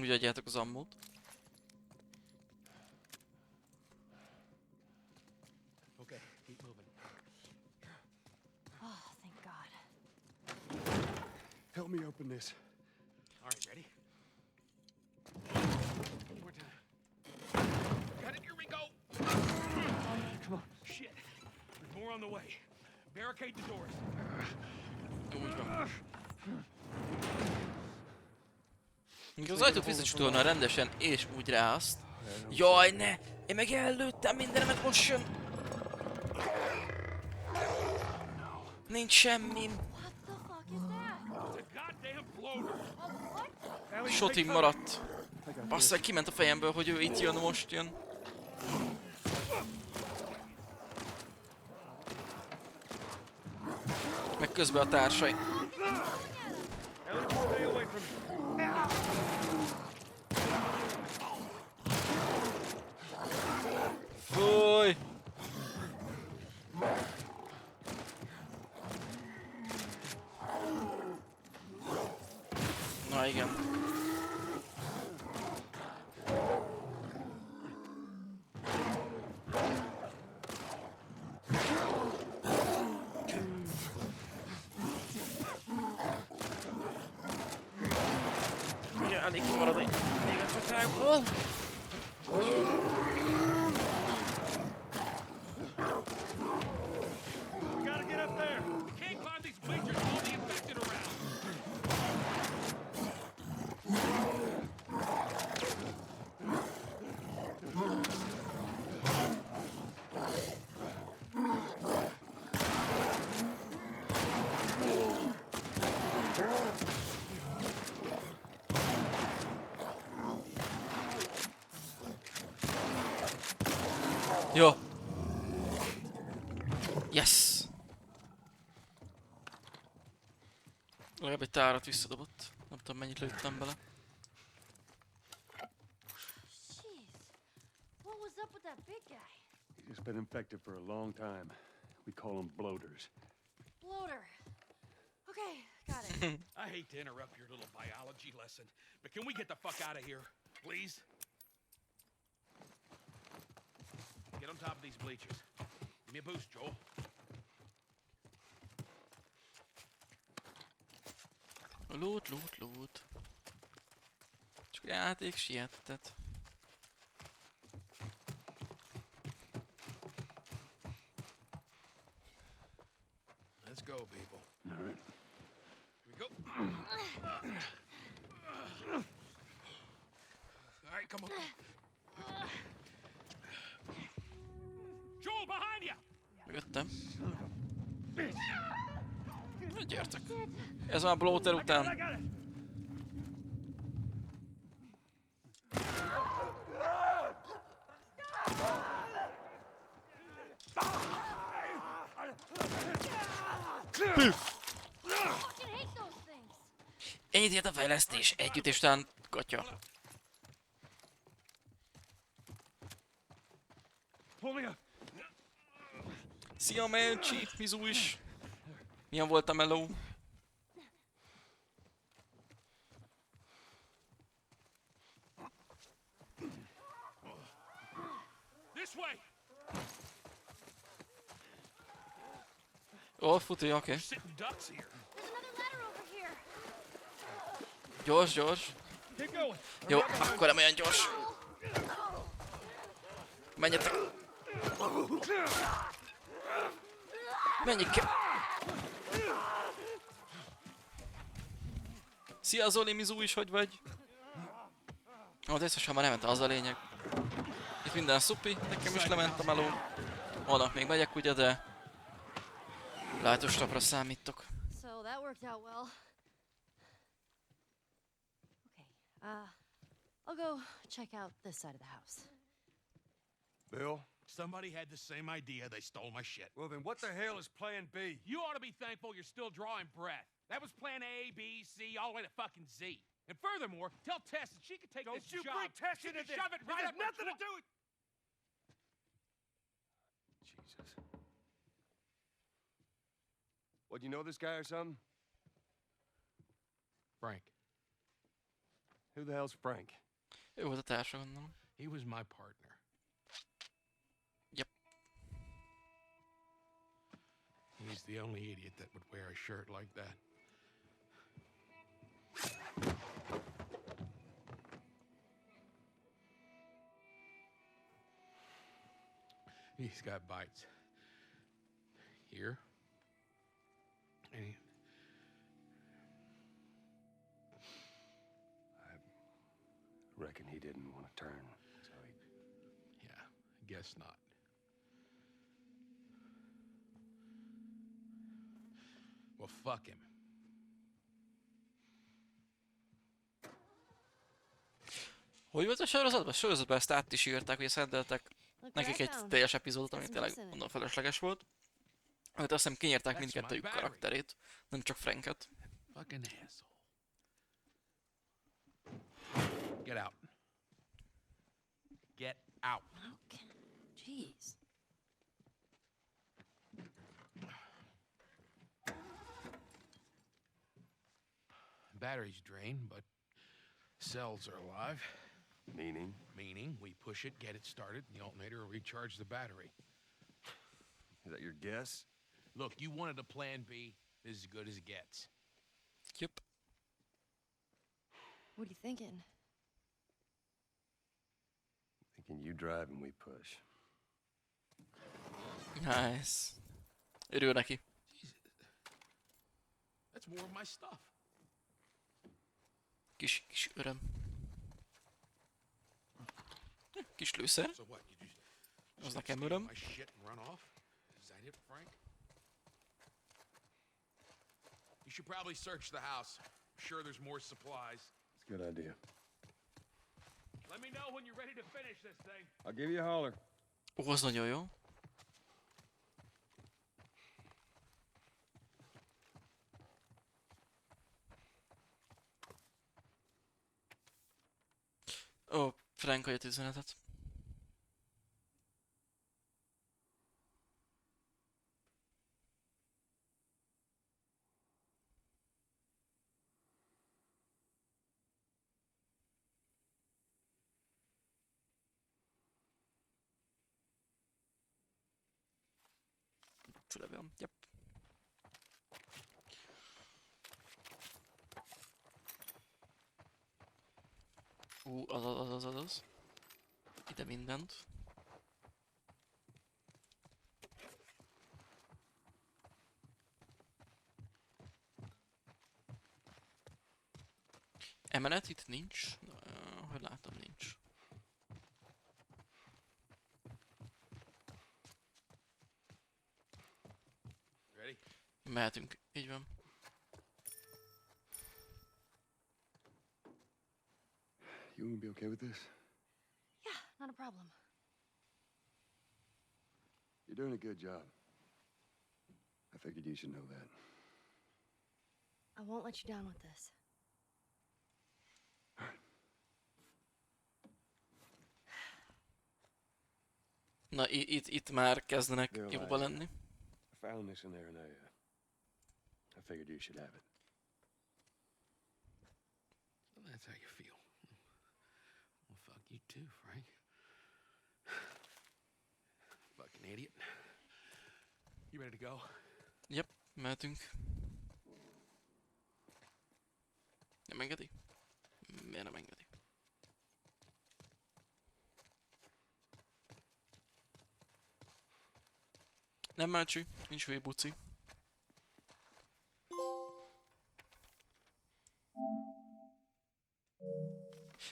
Úgy adjátok az ammót. Okay, keep moving. Oh, thank God. Help me open this. All right, ready? One more time. Got it, here we go. Come on. Shit. There's more on the way. Barricade the doors. Úgy van. Az ajtót visszacsutolna rendesen és úgy ráaszt. Jaj, ne! Én meg ellőttem mindenemet, most jön! Nincs semmi. What the fuck is that? It's a goddamn bloater. What? Shotim maradt. Basszak, kiment a fejemből, hogy ő itt jön, most jön. Meg közben a társai. Stay away from me. Fúj! Na igen. Ja, elég kimaradni. irányból. Gotta get up there. Can't climb these bleachers with all the infected around. Jó. Yes. Legalább egy tárat visszadobott. Nem tudom mennyit lőttem bele. Jeez. What was up with that big guy? He's just been infected for a long time. We call them bloaters. Bloater. Okay, got it. I hate to interrupt your little biology lesson, but can we get the fuck out of here, please? Get on top of these bleachers. Give me a boost, Joel. Loot, loot, loot. Csak a játék siettet. Let's go, people. All right. Here we go. All right, come on. Joel, behind you! Mögöttem. Na, gyertek. Ez már bloater után. Fucking hate those things. Ennyit ért a fejlesztés. Együtt és után gatya. Pull me up. Szia Melcsi, Mizu is. Milyen volt a meló? This way! Ó, futi, oké. Sitting ducks here. There's another ladder over here. Gyors, gyors. Keep going. Jó, akkor nem olyan gyors. Menjetek. Menjünk ki. Szia Zoli, Mizu is, hogy vagy? Ó, összesen már lement, az a lényeg. Itt minden szupi, nekem is lement a meló. Holnap még megyek ugye, de... Látos napra számítok. So that worked out well. Okay, I'll go check out this side of the house. Bill? Somebody had the same idea. They stole my shit. Well, then what the hell is Plan B? You ought to be thankful you're still drawing breath. That was plan A, B, C, all the way to fucking Z. And furthermore, tell Tess that she could take Don't this you job. bring Tess She into could this. shove it This right has up her nothing to do with... Jesus. What, you know this guy or something? Frank. Who the hell's Frank? Ő volt a társa, gondolom. He was my partner. Yep. He's the only idiot that would wear a shirt like that. He's got bites. Here. And he... I reckon he didn't want to turn, so he... Yeah, I guess not. Well, fuck him. Hogy volt a sorozatban? A sorozatban ezt át is írták, hogy szenteltek Look nekik what I egy found. teljes epizódot, ami Got some tényleg books in it. mondom felesleges volt. Amit azt hiszem kinyírták That's mindkettőjük my battery. karakterét, nem csak Franket. Fucking asshole. Get out. Get out. Okay. Jeez. Battery's drained, but cells are alive. Meaning? Meaning, we push it, get it started, and the alternator will recharge the battery. Is that your guess? Look, you wanted a plan B. This is as good as it gets. Yep. What are you thinking? thinking you drive and we push. Nice. Örül neki. That's more of my stuff. Kis öröm. Kis lőszer. So what? You Az just nekem steal öröm. my shit and run off? Is that it, Frank? You should probably search the house. I'm sure there's more supplies. It's a good idea. Let me know when you're ready to finish this thing. I'll give you a holler. Ó, az nagyon jó. Ó, Frank jött üzenetet. Fülevel, yep. Az. Ide mindent. Emelet itt nincs. Hogy látom, nincs. Ready? Mehetünk, így van. You gonna be okay with this? Yeah, not a problem. You're doing a good job. I figured you should know that. I won't let you down with this. Na, itt már kezdenek They're jóba alive. lenni. I found this in there and I figured you should have it. So that's how you feel. Well, fuck you too, Frank. Fucking idiot. You ready to go? Yep, mehetünk. Nem engedi? Miért nem engedi? Nem Mácsi, nincs hülye buci.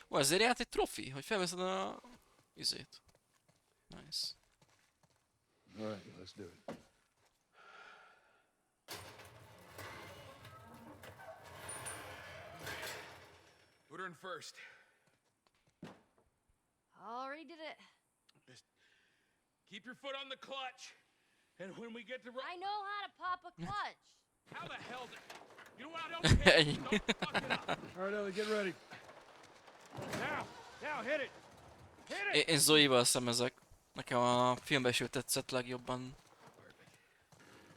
Ó, ezért járt egy trofi, hogy felveszed a... izét. Nice. All right, let's do it. Put her in first. Already did it. Just keep your foot on the clutch. And when we get to I know how to pop a clutch. how the hell did... You know what? I don't care. Don't fuck it up. All right, Ellie, get ready. Now, hit it! Hit it! Én Zoe-val szemezek. Nekem a filmben is ő tetszett legjobban.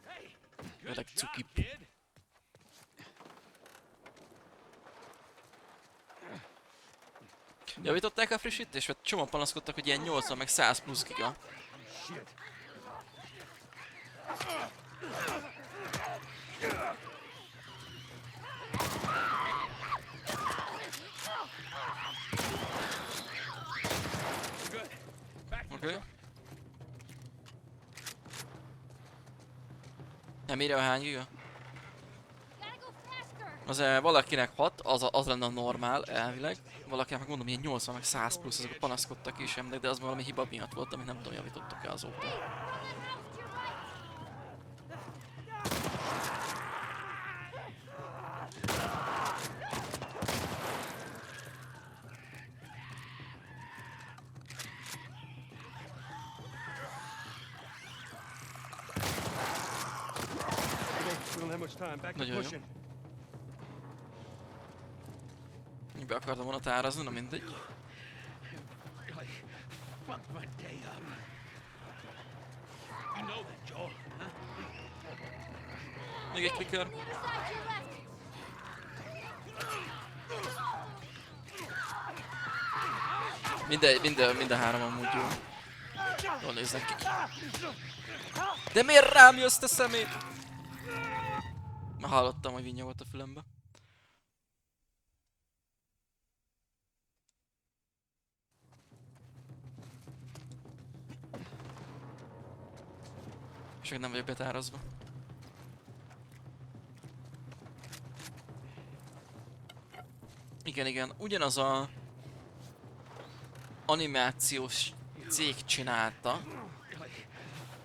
Hey, Like good job, Zuki. kid. Javították a frissítést? Mert csomóan panaszkodtak, hogy ilyen 80 meg 100 plusz giga. Shit. Good. Back to the Oké. truck. Nem írja, hány giga? Gotta go faster. Az valakinek 6, az lenne a normál, elvileg. Valakinek meg mondom, ilyen 80 meg 100 plusz, azok panaszkodtak is emlék, de az valami hiba miatt volt, amit nem tudom, javítottak el azóta. We don't have much time. Back to Nagyon jó. pushing. Be akartam volna tárazni, na mindegy. Really fucked my day up. You know that, Joel. Huh? Még egy clicker. The other side to your left. Mind a három amúgy jó. Jól néznek ki. De miért rám jössz, te szemét? Már hallottam, hogy vinnyogott a fülembe. És még nem vagyok betárazva. Igen, ugyanaz a animációs cég csinálta,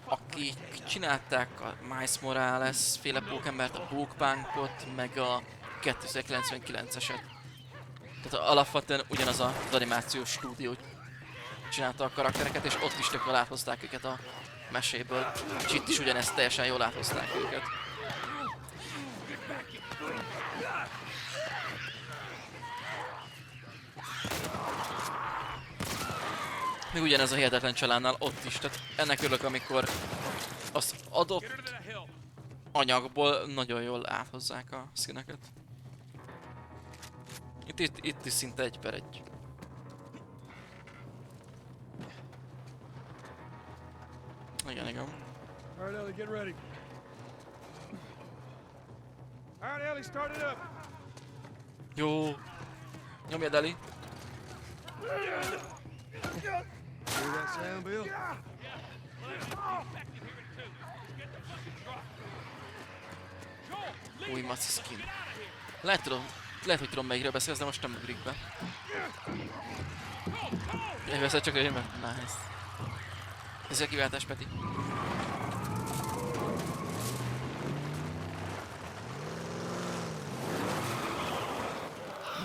akik csinálták a Miles Morales féle Pókembert, a Pókpunkot, meg a 2099-eset. Tehát alapvetően ugyanaz az animációs stúdió csinálta a karaktereket, és ott is tök jól áthozták őket a meséből. És itt is ugyanezt teljesen jól áthozták őket. Még ugyanez a Hihetetlen Családnál ott is, tehát ennek örülök, amikor az adott anyagból nagyon jól áthozzák a skineket. Itt is szinte 1/1. Igen. All right, Ellie, get ready. All right, Ellie, start it up. Jó. Nyomjad, Eli. Hear that sound, Bill? Új maci skin. Lehet, hogy tudom melyikről beszélsz, de most nem ugrik be. Én veszed csak öljön. Nice. Ez a kiváltás, Peti.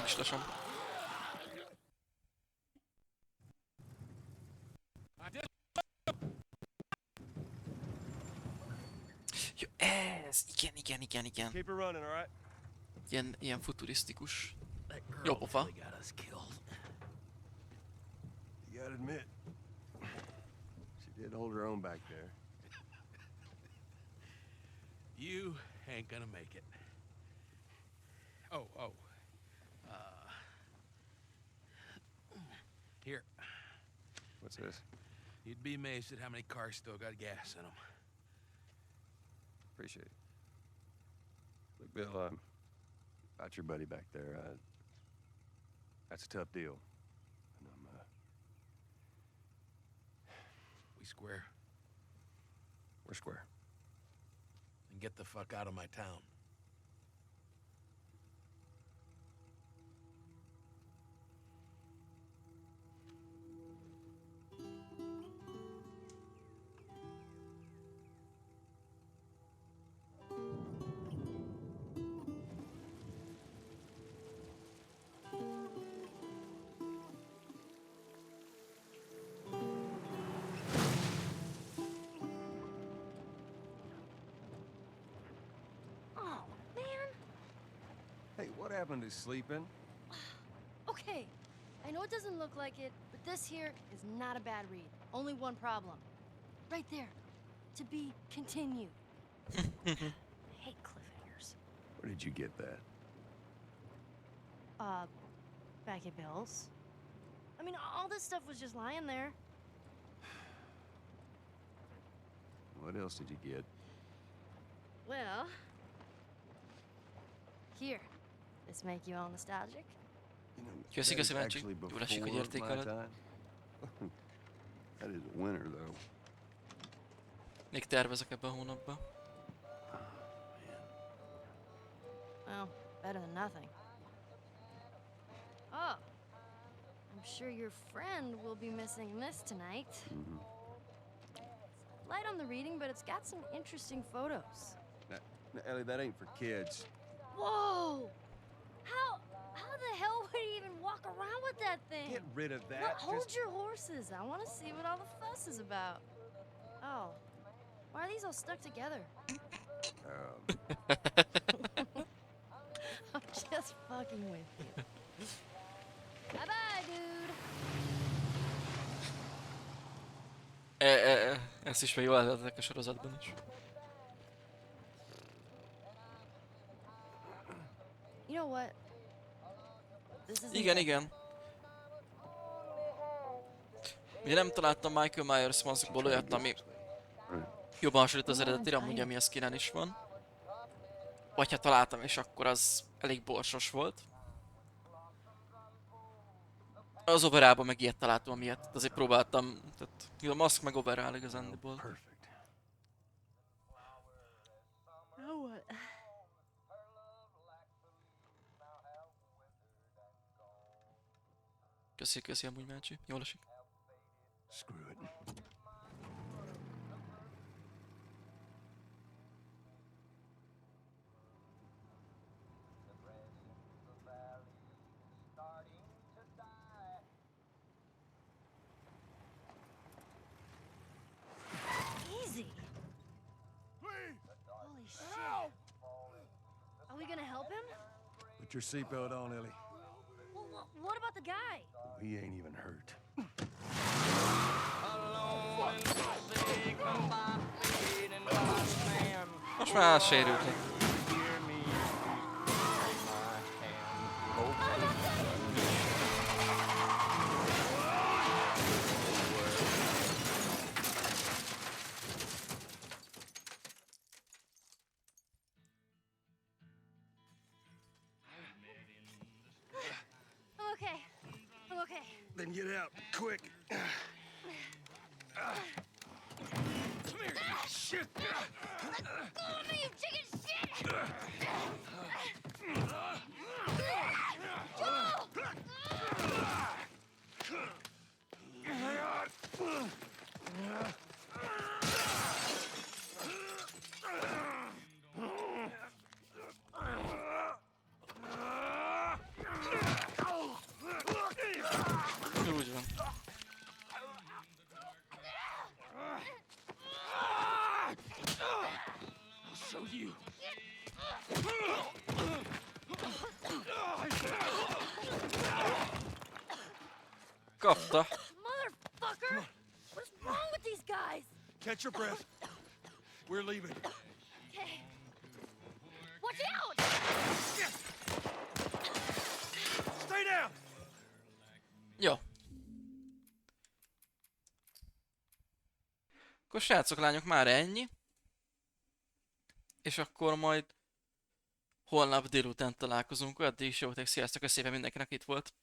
Kis lassan. Jó, ez! Igen. Keep it running, all right? Ilyen futurisztikus. Jó pofa. You gotta admit, she did hold her own back there. You ain't gonna make it. Oh. Here. What's this? You'd be amazed at how many cars still got gas in them. Appreciate it. Look, Bill, about your buddy back there, that's a tough deal. And We square. we're square. And get the fuck out of my town. Oh, man. Hey, what happened to sleeping? Okay. I know it doesn't look like it, but this here is not a bad read. Only one problem. Right there. To be continued. I hate cliffhangers. Where did you get that? Back at Bill's. I mean, all this stuff was just lying there. What else did you get? Well... Here. This make you all nostalgic? You know, Köszi, that is Benji. actually Jól esik, hogy before értékeled. my time. That is a winner, though. Még tervezek ebben a hónapban. Well, better than nothing. Oh. I'm sure your friend will be missing this tonight. Mm-hmm. Light on the reading, but it's got some interesting photos. Now, Ellie, that ain't for kids. Whoa! How the hell would he even walk around with that thing? Get rid of that. Look, hold Just- your horses. I want to see what all the fuss is about. Oh. Why are these all stuck together? I'm just fucking with you. Bye-bye, dude. Ezt is még jól látták a sorozatban is. You know what? This isn't Igen. Ugye nem találtam Michael Myers maszkból olyat, ami jobban hasonlít az eredetire, amúgy ami a skinen is van. Vagy ha találtam, és akkor az elég borsos volt. Az overallban meg ilyet találtam, amilyet azért próbáltam. Tehát a maszk meg overall igazándiból. Perfect. Köszi amúgy Mácsi. Jól esik. Screw it. Easy. Holy shit. Are we gonna help him? Put your seatbelt on, Ellie. Well, what about the guy? He ain't even hurt. Most már elsérült lett. I'm okay. I'm okay. Then get out, quick. Shit! Oh, me, you chicken shit! Úgy van. So you. Kapta. Motherfucker! What's wrong with these guys? Catch your breath. We're leaving. Okay. Watch out! Stay down! Jó. Akkor srácok, lányok, már ennyi. És akkor majd holnap délután találkozunk. Addig is jótek, sziasztok, köszönöm szépen mindenkinek itt volt.